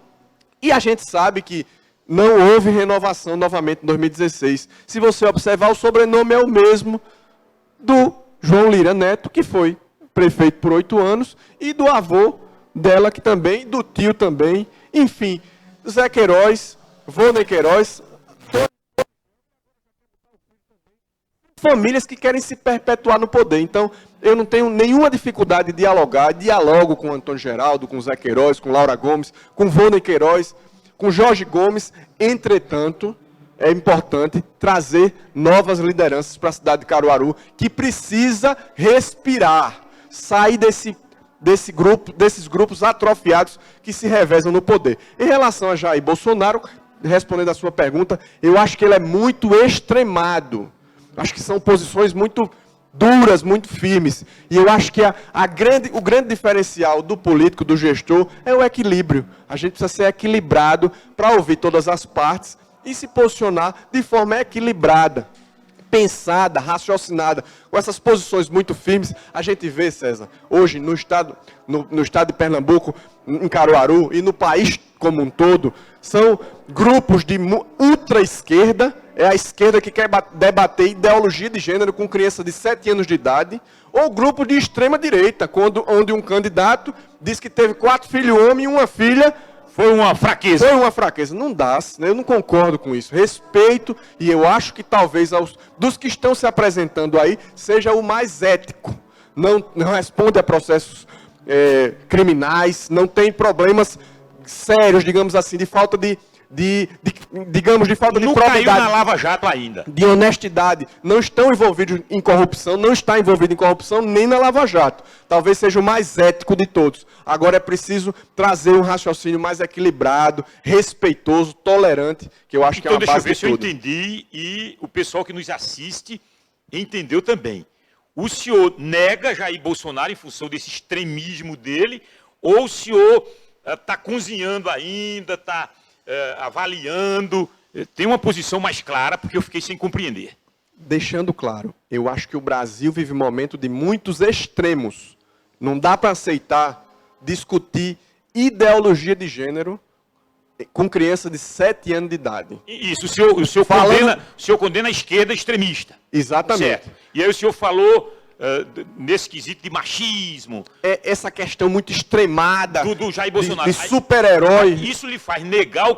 E a gente sabe que não houve renovação novamente em 2016. Se você observar, o sobrenome é o mesmo do João Lira Neto, que foi prefeito por 8 anos, e do avô dela, que também, do tio também, enfim, Zé Queiroz, Vônei Queiroz, famílias que querem se perpetuar no poder. Então, eu não tenho nenhuma dificuldade de dialogar, dialogo com o Antônio Geraldo, com o Zé Queiroz, com Laura Gomes, com Vônei Queiroz, com Jorge Gomes. Entretanto, é importante trazer novas lideranças para a cidade de Caruaru, que precisa respirar, sair desses grupos atrofiados que se revezam no poder. Em relação a Jair Bolsonaro, respondendo a sua pergunta, eu acho que ele é muito extremado. Acho que são posições muito duras, muito firmes. E eu acho que o grande diferencial do político, do gestor, é o equilíbrio. A gente precisa ser equilibrado para ouvir todas as partes e se posicionar de forma equilibrada, pensada, raciocinada. Com essas posições muito firmes, a gente vê, César, hoje no estado de Pernambuco, em Caruaru e no país como um todo, são grupos de ultra-esquerda, é a esquerda que quer debater ideologia de gênero com criança de 7 anos de idade, ou grupo de extrema-direita, onde um candidato diz que teve 4 filhos homens e uma filha. Foi uma fraqueza. Foi uma fraqueza. Não dá, eu não concordo com isso. Respeito, e eu acho que talvez dos que estão se apresentando aí, seja o mais ético. Não responde a processos criminais, não tem problemas sérios, digamos assim, de falta de falta de probidade. Não caiu na Lava Jato ainda. De honestidade. Não estão envolvidos em corrupção, não está envolvido em corrupção nem na Lava Jato. Talvez seja o mais ético de todos. Agora é preciso trazer um raciocínio mais equilibrado, respeitoso, tolerante, que eu acho que é a base de tudo. Deixa eu ver se eu entendi e o pessoal que nos assiste entendeu também. O senhor nega Jair Bolsonaro em função desse extremismo dele, ou o senhor está cozinhando ainda, está avaliando, tem uma posição mais clara, porque eu fiquei sem compreender. Deixando claro, eu acho que o Brasil vive um momento de muitos extremos. Não dá para aceitar discutir ideologia de gênero com criança de 7 anos de idade. Isso, o senhor condena a esquerda extremista. Exatamente. Certo. E aí o senhor falou nesse quesito de machismo. Essa questão muito extremada Do Jair Bolsonaro. de super-herói. Isso lhe faz negar o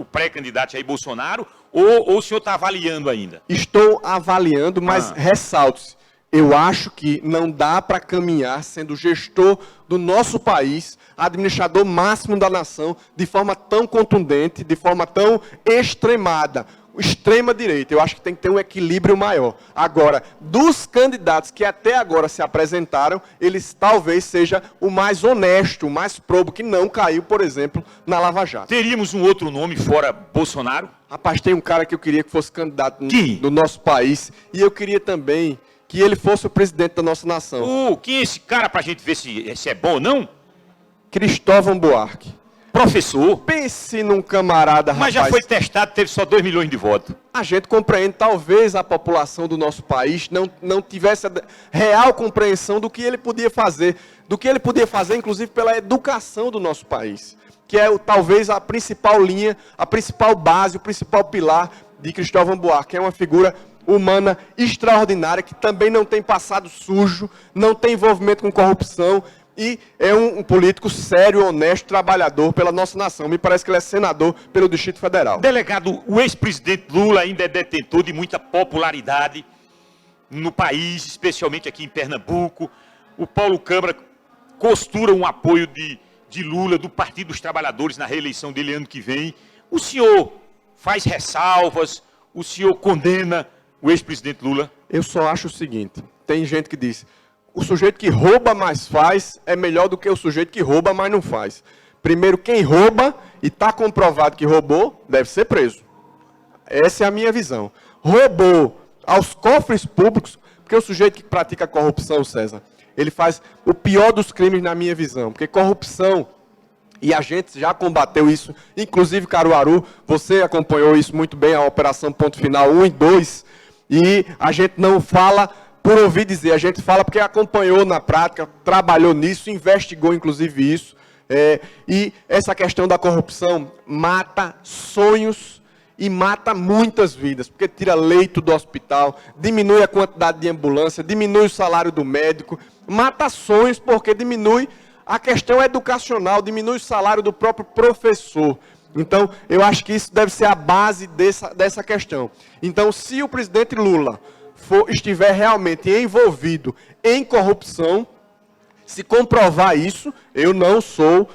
pré-candidato Jair Bolsonaro ou o senhor está avaliando ainda? Estou avaliando, mas ressalto-se. Eu acho que não dá para caminhar sendo gestor do nosso país, administrador máximo da nação, de forma tão contundente, de forma tão extremada. Extrema-direita, eu acho que tem que ter um equilíbrio maior. Agora, dos candidatos que até agora se apresentaram, eles talvez seja o mais honesto, o mais probo, que não caiu, por exemplo, na Lava Jato. Teríamos um outro nome fora Bolsonaro? Rapaz, tem um cara que eu queria que fosse candidato Quem? do nosso país, e eu queria também que ele fosse o presidente da nossa nação. Quem é esse cara para a gente ver se é bom ou não? Cristóvão Buarque. Professor. Pense num camarada, rapaz. Mas já foi testado, teve só 2 milhões de votos. A gente compreende, talvez a população do nosso país não tivesse a real compreensão do que ele podia fazer. Do que ele podia fazer, inclusive, pela educação do nosso país. Que é talvez a principal linha, a principal base, o principal pilar de Cristóvão Buarque. É uma figura humana extraordinária, que também não tem passado sujo, não tem envolvimento com corrupção, e é um político sério, honesto, trabalhador pela nossa nação. Me parece que ele é senador pelo Distrito Federal. Delegado, o ex-presidente Lula ainda é detentor de muita popularidade no país, especialmente aqui em Pernambuco. O Paulo Câmara costura um apoio de Lula, do Partido dos Trabalhadores, na reeleição dele ano que vem. O senhor faz ressalvas, o senhor condena o ex-presidente Lula? Eu só acho o seguinte, tem gente que diz, o sujeito que rouba mais faz é melhor do que o sujeito que rouba mais não faz. Primeiro, quem rouba e está comprovado que roubou, deve ser preso. Essa é a minha visão. Roubou aos cofres públicos, porque o sujeito que pratica corrupção, César, ele faz o pior dos crimes na minha visão, porque corrupção, e a gente já combateu isso, inclusive Caruaru, você acompanhou isso muito bem, a Operação Ponto Final 1 e 2, e a gente não fala por ouvir dizer, a gente fala porque acompanhou na prática, trabalhou nisso, investigou inclusive isso, e essa questão da corrupção mata sonhos e mata muitas vidas, porque tira leito do hospital, diminui a quantidade de ambulância, diminui o salário do médico, mata sonhos porque diminui a questão educacional, diminui o salário do próprio professor. Então, eu acho que isso deve ser a base dessa questão. Então, se o presidente Lula estiver realmente envolvido em corrupção, se comprovar isso, eu não sou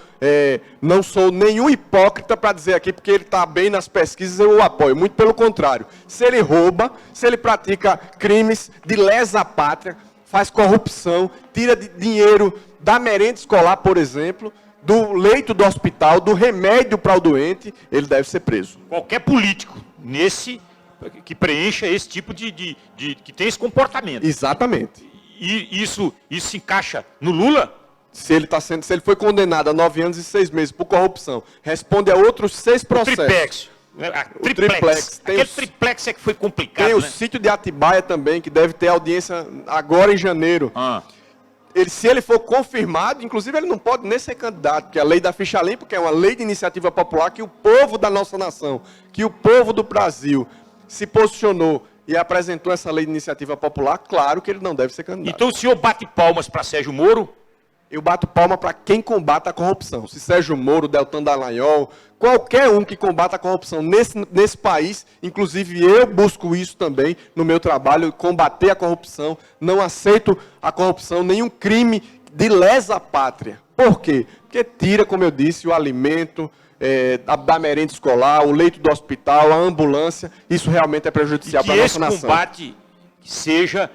nenhum hipócrita para dizer aqui, porque ele está bem nas pesquisas, eu o apoio. Muito pelo contrário. Se ele rouba, se ele pratica crimes de lesa pátria, faz corrupção, tira dinheiro da merenda escolar, por exemplo, do leito do hospital, do remédio para o doente, ele deve ser preso. Qualquer político que preencha esse tipo que tem esse comportamento. Exatamente. E isso se encaixa no Lula? Se ele foi condenado a 9 anos e 6 meses por corrupção, responde a outros 6 processos. Triplex. Aquele triplex é que foi complicado, tem o sítio de Atibaia também, que deve ter audiência agora em janeiro. Se ele for confirmado, inclusive ele não pode nem ser candidato, porque a lei da ficha limpa, que é uma lei de iniciativa popular, que o povo da nossa nação, que o povo do Brasil se posicionou e apresentou essa lei de iniciativa popular, claro que ele não deve ser candidato. Então o senhor bate palmas para Sérgio Moro? Eu bato palma para quem combate a corrupção. Se Sérgio Moro, Deltan Dallagnol, qualquer um que combata a corrupção nesse país, inclusive eu busco isso também no meu trabalho, combater a corrupção. Não aceito a corrupção, nenhum crime de lesa pátria. Por quê? Porque tira, como eu disse, o alimento da merenda escolar, o leito do hospital, a ambulância. Isso realmente é prejudicial para a nossa nação. E que esse combate seja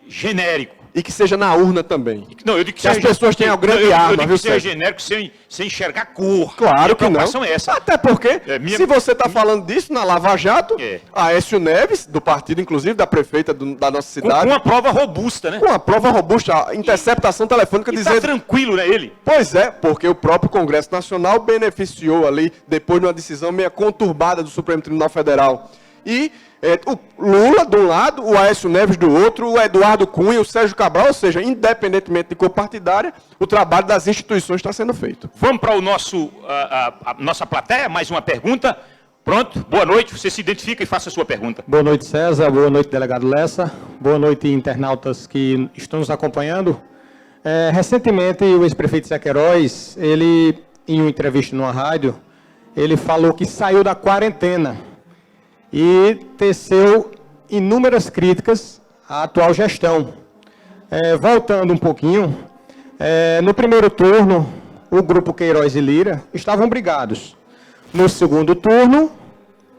genérico. E que seja na urna também. Não, eu digo que as pessoas tenham grande arma, eu digo que seja genérico sem enxergar cor. Claro que não. A preocupação é essa. Até porque, se você está falando disso na Lava Jato, a Aécio Neves, do partido, inclusive, da prefeita da nossa cidade... Com uma prova robusta, né? Com uma prova robusta, a interceptação telefônica dizendo... Está tranquilo, né, ele? Pois é, porque o próprio Congresso Nacional beneficiou ali, depois de uma decisão meio conturbada do Supremo Tribunal Federal, e o Lula de um lado, o Aécio Neves do outro, o Eduardo Cunha, o Sérgio Cabral, ou seja, independentemente de cor partidária, o trabalho das instituições está sendo feito. Vamos para o a nossa plateia, mais uma pergunta. Pronto, boa noite, você se identifica e faça a sua pergunta. Boa noite, César, boa noite, delegado Lessa, boa noite, internautas que estão nos acompanhando. Recentemente, o ex-prefeito Zé Queiroz, ele, em uma entrevista numa rádio, ele falou que saiu da quarentena e teceu inúmeras críticas à atual gestão. Voltando um pouquinho, no primeiro turno, o grupo Queiroz e Lira estavam brigados. No segundo turno,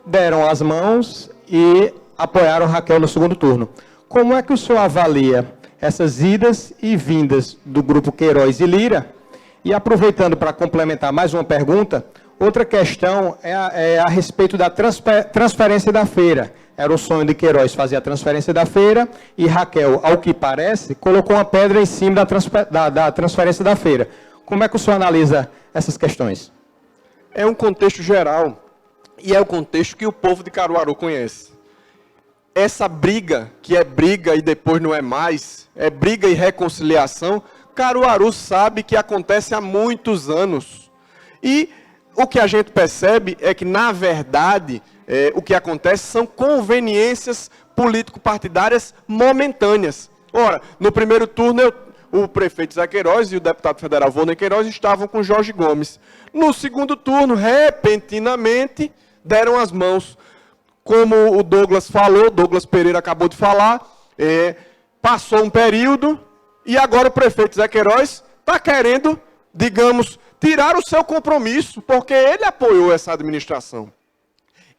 deram as mãos e apoiaram Raquel no segundo turno. Como é que o senhor avalia essas idas e vindas do grupo Queiroz e Lira? E aproveitando para complementar mais uma pergunta, outra questão é a respeito da transferência da feira. Era o sonho de Queiroz fazer a transferência da feira e Raquel, ao que parece, colocou uma pedra em cima da transferência da feira. Como é que o senhor analisa essas questões? É um contexto geral e é o contexto que o povo de Caruaru conhece. Essa briga, que é briga e depois não é mais, é briga e reconciliação, Caruaru sabe que acontece há muitos anos. E o que a gente percebe é que, na verdade, o que acontece são conveniências político-partidárias momentâneas. Ora, no primeiro turno, o prefeito Zé Queiroz e o deputado federal Volney Queiroz estavam com Jorge Gomes. No segundo turno, repentinamente, deram as mãos. Como o Douglas falou, Douglas Pereira acabou de falar, passou um período e agora o prefeito Zé Queiroz está querendo, digamos, tirar o seu compromisso, porque ele apoiou essa administração.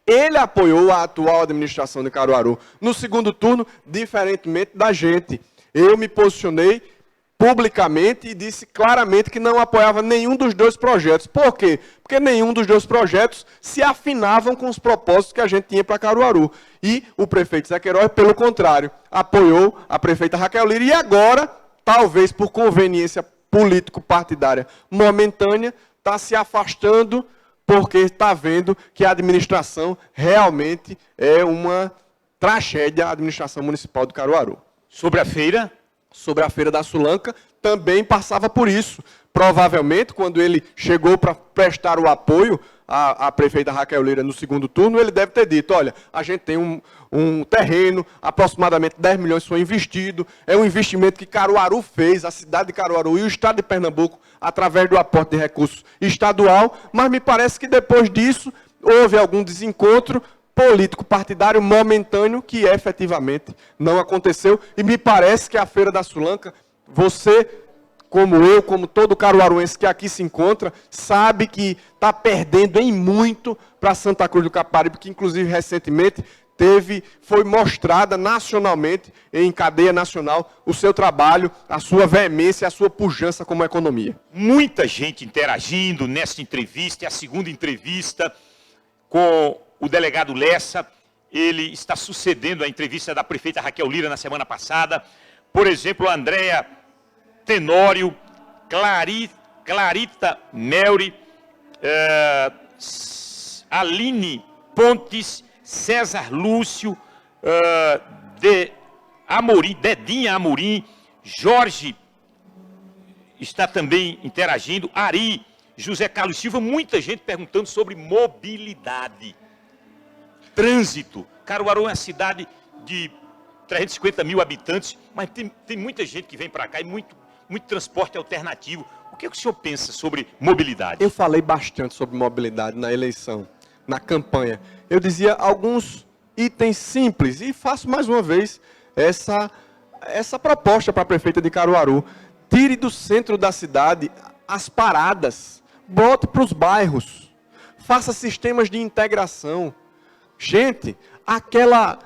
Ele apoiou a atual administração de Caruaru. No segundo turno, diferentemente da gente. Eu me posicionei publicamente e disse claramente que não apoiava nenhum dos dois projetos. Por quê? Porque nenhum dos dois projetos se afinavam com os propósitos que a gente tinha para Caruaru. E o prefeito Zé Queiroz, pelo contrário, apoiou a prefeita Raquel Lira e agora, talvez por conveniência político-partidária momentânea, está se afastando porque está vendo que a administração realmente é uma tragédia, a administração municipal de Caruaru. Sobre a feira? Sobre a Feira da Sulanca, também passava por isso. Provavelmente, quando ele chegou para prestar o apoio à prefeita Raquel Lira no segundo turno, ele deve ter dito, olha, a gente tem um terreno, aproximadamente 10 milhões foi investido, é um investimento que Caruaru fez, a cidade de Caruaru e o estado de Pernambuco, através do aporte de recursos estadual, mas me parece que depois disso houve algum desencontro político-partidário momentâneo que efetivamente não aconteceu. E me parece que a Feira da Sulanca, você, como eu, como todo caruaruense que aqui se encontra, sabe que está perdendo em muito para Santa Cruz do Caparibe, que inclusive recentemente foi mostrada nacionalmente, em cadeia nacional, o seu trabalho, a sua veemência, a sua pujança como economia. Muita gente interagindo nessa entrevista, é a segunda entrevista com o delegado Lessa. Ele está sucedendo a entrevista da prefeita Raquel Lira na semana passada. Por exemplo, a Andréa Tenório, Clarita Melri, Aline Pontes, César Lúcio, Dedinha Amorim, Jorge está também interagindo, Ari, José Carlos Silva, muita gente perguntando sobre mobilidade. Trânsito. Caruaru é uma cidade de 350 mil habitantes, mas tem muita gente que vem para cá e muito transporte alternativo. O que o senhor pensa sobre mobilidade? Eu falei bastante sobre mobilidade na eleição, na campanha. Eu dizia alguns itens simples e faço mais uma vez essa proposta para a prefeita de Caruaru. Tire do centro da cidade as paradas, bote para os bairros, faça sistemas de integração. Gente, aquela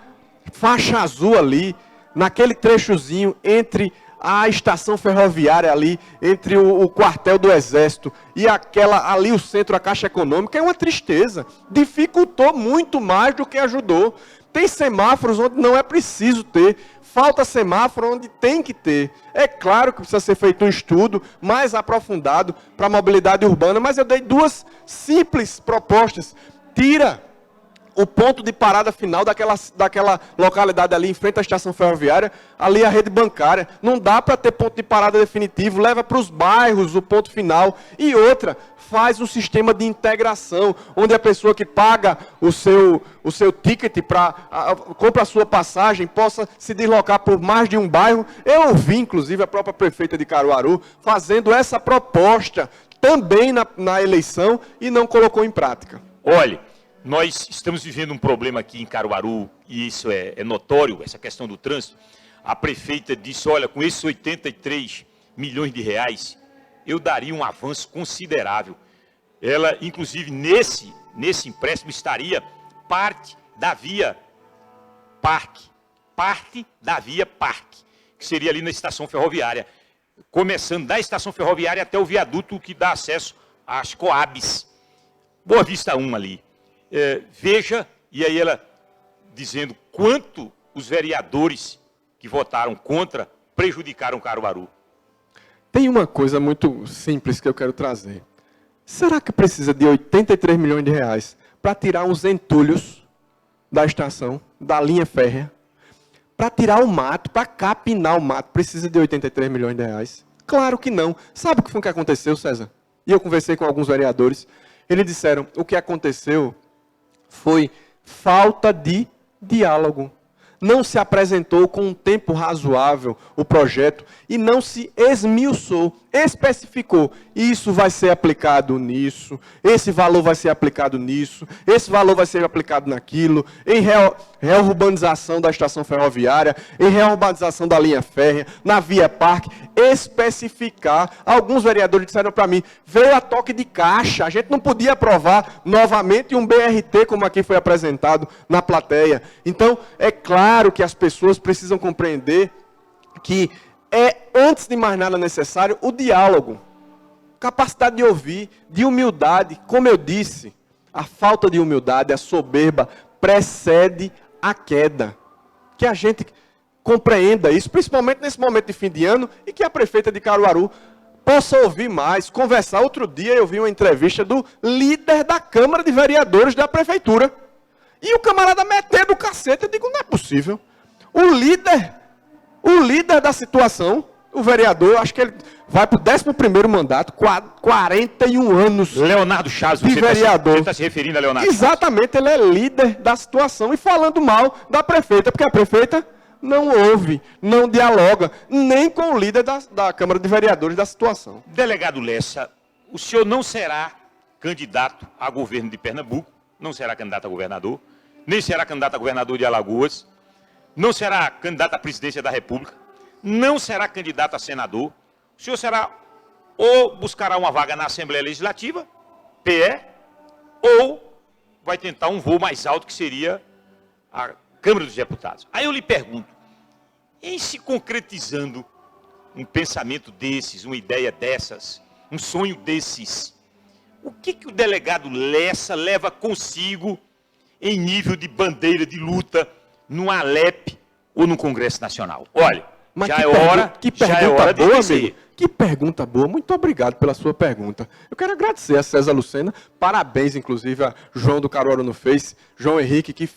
faixa azul ali, naquele trechozinho entre a estação ferroviária ali, entre o quartel do Exército e ali o centro, a Caixa Econômica, é uma tristeza. Dificultou muito mais do que ajudou. Tem semáforos onde não é preciso ter, falta semáforo onde tem que ter. É claro que precisa ser feito um estudo mais aprofundado para a mobilidade urbana, mas eu dei duas simples propostas. Tira o ponto de parada final daquela localidade ali, em frente à estação ferroviária, ali a rede bancária. Não dá para ter ponto de parada definitivo, leva para os bairros o ponto final. E outra, faz um sistema de integração, onde a pessoa que paga o seu ticket, compra a sua passagem, possa se deslocar por mais de um bairro. Eu ouvi, inclusive, a própria prefeita de Caruaru fazendo essa proposta também na eleição e não colocou em prática. Olhe, nós estamos vivendo um problema aqui em Caruaru, e isso é notório, essa questão do trânsito. A prefeita disse, olha, com esses 83 milhões de reais, eu daria um avanço considerável. Ela, inclusive, nesse empréstimo estaria parte da via Parque, que seria ali na estação ferroviária, começando da estação ferroviária até o viaduto que dá acesso às Coabs. Boa Vista 1 ali. Veja, e aí ela dizendo quanto os vereadores que votaram contra prejudicaram Caruaru. Tem uma coisa muito simples que eu quero trazer. Será que precisa de 83 milhões de reais para tirar os entulhos da estação, da linha férrea? Para tirar o mato, para capinar o mato, precisa de 83 milhões de reais? Claro que não. Sabe o que foi que aconteceu, César? E eu conversei com alguns vereadores. Eles disseram, o que aconteceu foi falta de diálogo. Não se apresentou com um tempo razoável o projeto e não se esmiuçou, especificou. Isso vai ser aplicado nisso, esse valor vai ser aplicado nisso, esse valor vai ser aplicado naquilo, em reurbanização da estação ferroviária, em reurbanização da linha férrea, na via parque, especificar. Alguns vereadores disseram para mim, veio a toque de caixa, a gente não podia aprovar novamente um BRT como aqui foi apresentado na plateia. Então, é claro que as pessoas precisam compreender que é, antes de mais nada, necessário o diálogo. Capacidade de ouvir, de humildade. Como eu disse, a falta de humildade, a soberba, precede a queda. Que a gente compreenda isso, principalmente nesse momento de fim de ano, e que a prefeita de Caruaru possa ouvir mais, conversar. Outro dia eu vi uma entrevista do líder da Câmara de Vereadores da Prefeitura. E o camarada metendo o cacete, eu digo, não é possível. O líder da situação, o vereador, acho que ele vai para o 11º mandato, 41 anos Leonardo Chaves, de vereador. Você está se referindo a Leonardo Exatamente, ele é líder da situação e falando mal da prefeita, porque a prefeita não ouve, não dialoga, nem com o líder da Câmara de Vereadores da situação. Delegado Lessa, o senhor não será candidato a governo de Pernambuco, não será candidato a governador, nem será candidato a governador de Alagoas, não será candidato à presidência da República, não será candidato a senador. O senhor será ou buscará uma vaga na Assembleia Legislativa, PE, ou vai tentar um voo mais alto, que seria a Câmara dos Deputados. Aí eu lhe pergunto, em se concretizando um pensamento desses, uma ideia dessas, um sonho desses, o que o delegado Lessa leva consigo em nível de bandeira de luta no Alep ou no Congresso Nacional? Olha, Mas já é hora de boa, dizer. amigo. Que pergunta boa. Muito obrigado pela sua pergunta. Eu quero agradecer a César Lucena. Parabéns, inclusive, a João do Caruaru no Face, João Henrique, que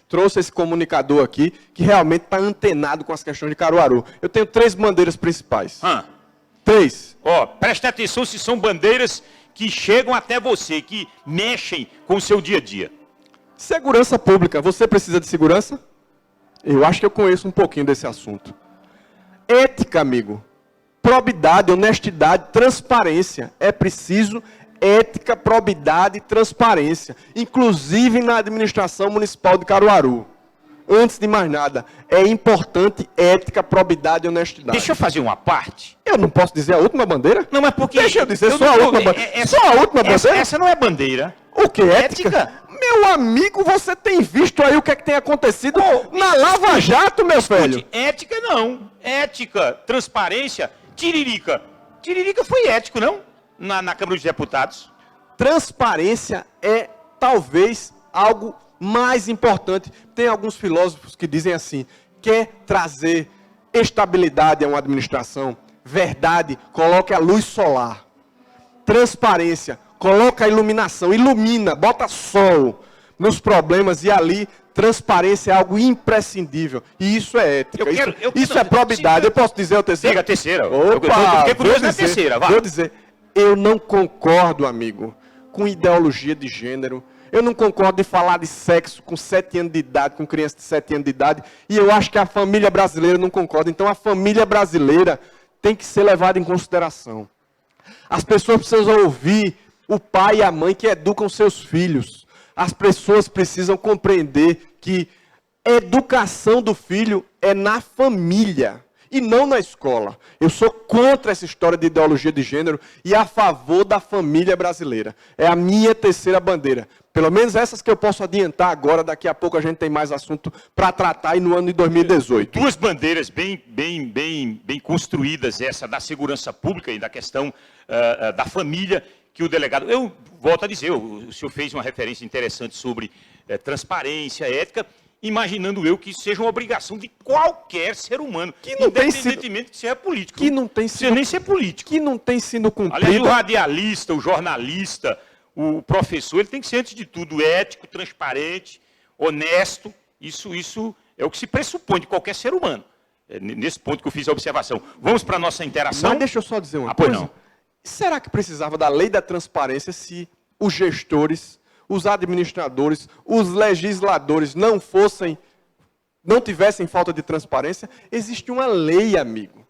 trouxe esse comunicador aqui, que realmente está antenado com as questões de Caruaru. Eu tenho 3 bandeiras principais. 3. Preste atenção se são bandeiras que chegam até você, que mexem com o seu dia a dia. Segurança pública. Você precisa de segurança? Eu acho que eu conheço um pouquinho desse assunto. Ética, amigo. Probidade, honestidade, transparência. É preciso ética, probidade e transparência. Inclusive na administração municipal de Caruaru. Antes de mais nada, é importante ética, probidade e honestidade. Deixa eu fazer uma parte. Eu não posso dizer a última bandeira? Não, mas porque... Deixa eu dizer só a última bandeira. Só a última bandeira? Essa não é bandeira. O que? Ética? Meu amigo, você tem visto aí o que é que tem acontecido na Lava Jato, meu velho? Ética não. Ética, transparência, tiririca. Tiririca foi ético, não? Na Câmara dos Deputados. Transparência é talvez algo mais importante. Tem alguns filósofos que dizem assim, quer trazer estabilidade a uma administração, verdade, coloque a luz solar. Transparência, coloca a iluminação, ilumina, bota sol. nos problemas e ali transparência é algo imprescindível. E isso é ética. Isso é probidade. Eu posso dizer o terceiro? Diga a terceira. Opa, eu fiquei curioso na terceira, vai. Vou dizer, eu não concordo, amigo, com ideologia de gênero. Eu não concordo de falar de sexo com 7 anos de idade, com criança de 7 anos de idade. E eu acho que a família brasileira não concorda. Então, a família brasileira tem que ser levada em consideração. As pessoas precisam ouvir o pai e a mãe que educam seus filhos. As pessoas precisam compreender que a educação do filho é na família e não na escola. Eu sou contra essa história de ideologia de gênero e a favor da família brasileira. É a minha terceira bandeira. Pelo menos essas que eu posso adiantar agora, daqui a pouco a gente tem mais assunto para tratar aí no ano de 2018. Duas bandeiras bem construídas, essa da segurança pública e da questão da família, que o delegado... Eu volto a dizer, o senhor fez uma referência interessante sobre transparência, ética, imaginando eu que isso seja uma obrigação de qualquer ser humano, que não independentemente de ser político. Que não tem sido, nem ser político. Que não tem sido cumprido. Aliás, o radialista, o jornalista, o professor, ele tem que ser, antes de tudo, ético, transparente, honesto. Isso é o que se pressupõe de qualquer ser humano. É nesse ponto que eu fiz a observação. Vamos para a nossa interação. Mas deixa eu só dizer uma coisa. Pois não. Será que precisava da lei da transparência se os gestores, os administradores, os legisladores não tivessem falta de transparência? Existe uma lei, amigo,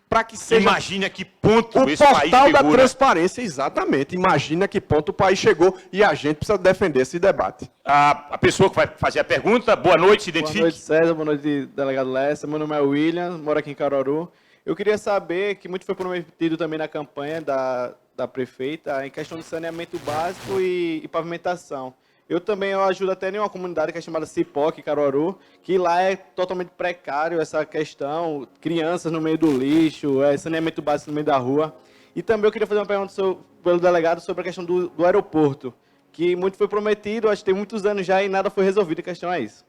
para que seja... Imagine a que ponto esse país chegou. O portal da transparência, exatamente. Imagine a que ponto o país chegou e a gente precisa defender esse debate. A pessoa que vai fazer a pergunta, boa noite, se identifique. Boa noite, César, boa noite, delegado Lessa. Meu nome é William, moro aqui em Caruaru. Eu queria saber, que muito foi prometido também na campanha da prefeita, em questão de saneamento básico e pavimentação. Eu ajudo até em uma comunidade que é chamada Cipoc, Caruaru, que lá é totalmente precário essa questão, crianças no meio do lixo, saneamento básico no meio da rua. E também eu queria fazer uma pergunta pelo delegado sobre a questão do aeroporto, que muito foi prometido, acho que tem muitos anos já e nada foi resolvido em questão a isso.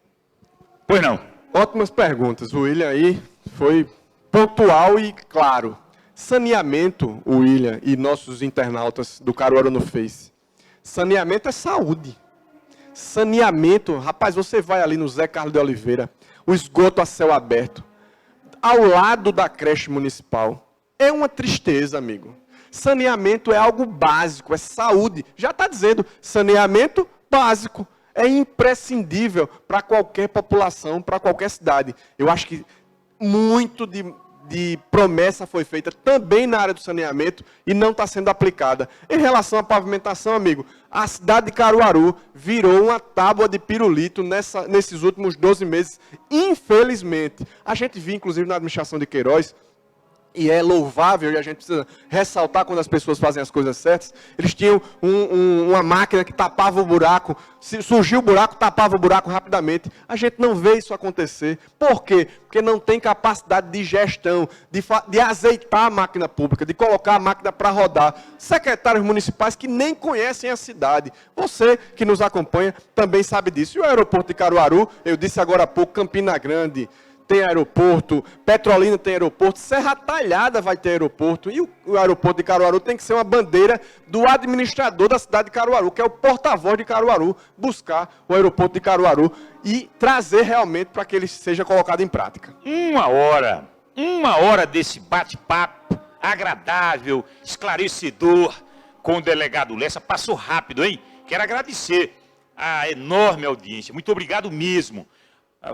Pois não. Ótimas perguntas. O William aí foi pontual e claro. Saneamento, o William e nossos internautas do Caruaru no Face. Saneamento é saúde. Saneamento, rapaz, você vai ali no Zé Carlos de Oliveira, o esgoto a céu aberto, ao lado da creche municipal. É uma tristeza, amigo. Saneamento é algo básico, é saúde. Já está dizendo, saneamento básico. É imprescindível para qualquer população, para qualquer cidade. Eu acho que muito de promessa foi feita também na área do saneamento e não está sendo aplicada. Em relação à pavimentação, amigo, a cidade de Caruaru virou uma tábua de pirulito nesses últimos 12 meses, infelizmente. A gente viu, inclusive, na administração de Queiroz, e é louvável, e a gente precisa ressaltar quando as pessoas fazem as coisas certas, eles tinham uma máquina que tapava o buraco, se surgiu o buraco, tapava o buraco rapidamente. A gente não vê isso acontecer. Por quê? Porque não tem capacidade de gestão, de azeitar a máquina pública, de colocar a máquina para rodar. Secretários municipais que nem conhecem a cidade. Você que nos acompanha também sabe disso. E o aeroporto de Caruaru, eu disse agora há pouco, Campina Grande tem aeroporto, Petrolina tem aeroporto, Serra Talhada vai ter aeroporto, e o aeroporto de Caruaru tem que ser uma bandeira do administrador da cidade de Caruaru, que é o porta-voz de Caruaru, buscar o aeroporto de Caruaru e trazer realmente para que ele seja colocado em prática. Uma hora desse bate-papo agradável, esclarecedor com o delegado Lessa, passou rápido, hein? Quero agradecer a enorme audiência, muito obrigado mesmo.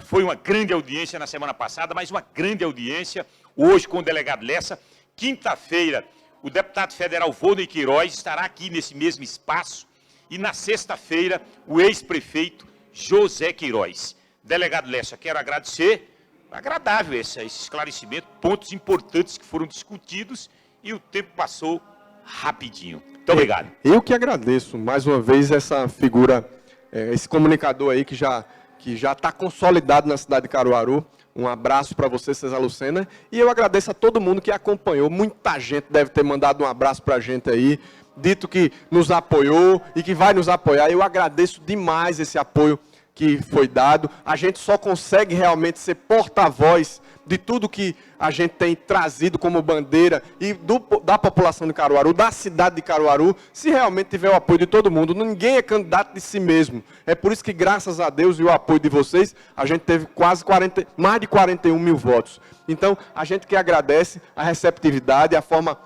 Foi uma grande audiência na semana passada, mas uma grande audiência hoje com o delegado Lessa. Quinta-feira, o deputado federal Volney Queiroz estará aqui nesse mesmo espaço. E na sexta-feira, o ex-prefeito José Queiroz. Delegado Lessa, quero agradecer. Agradável esse esclarecimento, pontos importantes que foram discutidos e o tempo passou rapidinho. Muito obrigado. Eu que agradeço mais uma vez essa figura, esse comunicador aí que já está consolidado na cidade de Caruaru. Um abraço para você, César Lucena. E eu agradeço a todo mundo que acompanhou. Muita gente deve ter mandado um abraço para a gente aí, dito que nos apoiou e que vai nos apoiar. Eu agradeço demais esse apoio que foi dado. A gente só consegue realmente ser porta-voz de tudo que a gente tem trazido como bandeira e da população de Caruaru, da cidade de Caruaru, se realmente tiver o apoio de todo mundo. Ninguém é candidato de si mesmo. É por isso que, graças a Deus e o apoio de vocês, a gente teve mais de 41 mil votos. Então, a gente que agradece a receptividade, a forma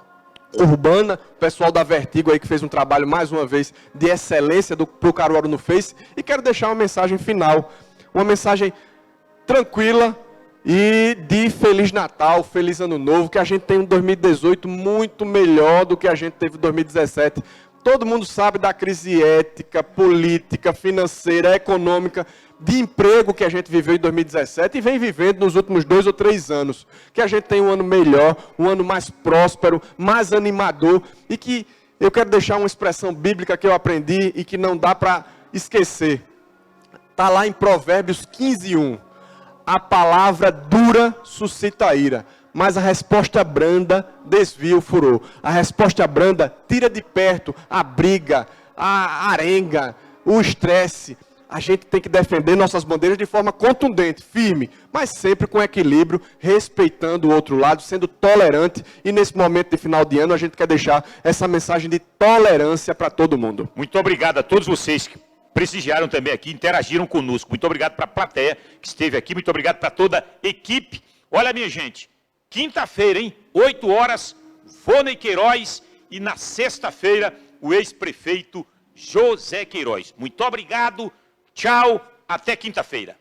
urbana, o pessoal da Vertigo aí que fez um trabalho, mais uma vez, de excelência para o Caruaru no Face. E quero deixar uma mensagem final, uma mensagem tranquila, e de Feliz Natal, Feliz Ano Novo, que a gente tem um 2018 muito melhor do que a gente teve em 2017. Todo mundo sabe da crise ética, política, financeira, econômica, de emprego que a gente viveu em 2017 e vem vivendo nos últimos 2 ou 3 anos. Que a gente tem um ano melhor, um ano mais próspero, mais animador e que eu quero deixar uma expressão bíblica que eu aprendi e que não dá para esquecer. Está lá em Provérbios 15:1. A palavra dura suscita a ira, mas a resposta branda desvia o furor. A resposta branda tira de perto a briga, a arenga, o estresse. A gente tem que defender nossas bandeiras de forma contundente, firme, mas sempre com equilíbrio, respeitando o outro lado, sendo tolerante. E nesse momento de final de ano, a gente quer deixar essa mensagem de tolerância para todo mundo. Muito obrigado a todos vocês que prestigiaram também aqui, interagiram conosco. Muito obrigado para a plateia que esteve aqui, muito obrigado para toda a equipe. Olha, minha gente, quinta-feira, hein? 8 horas, Vônei Queiroz e na sexta-feira, o ex-prefeito José Queiroz. Muito obrigado, tchau, até quinta-feira.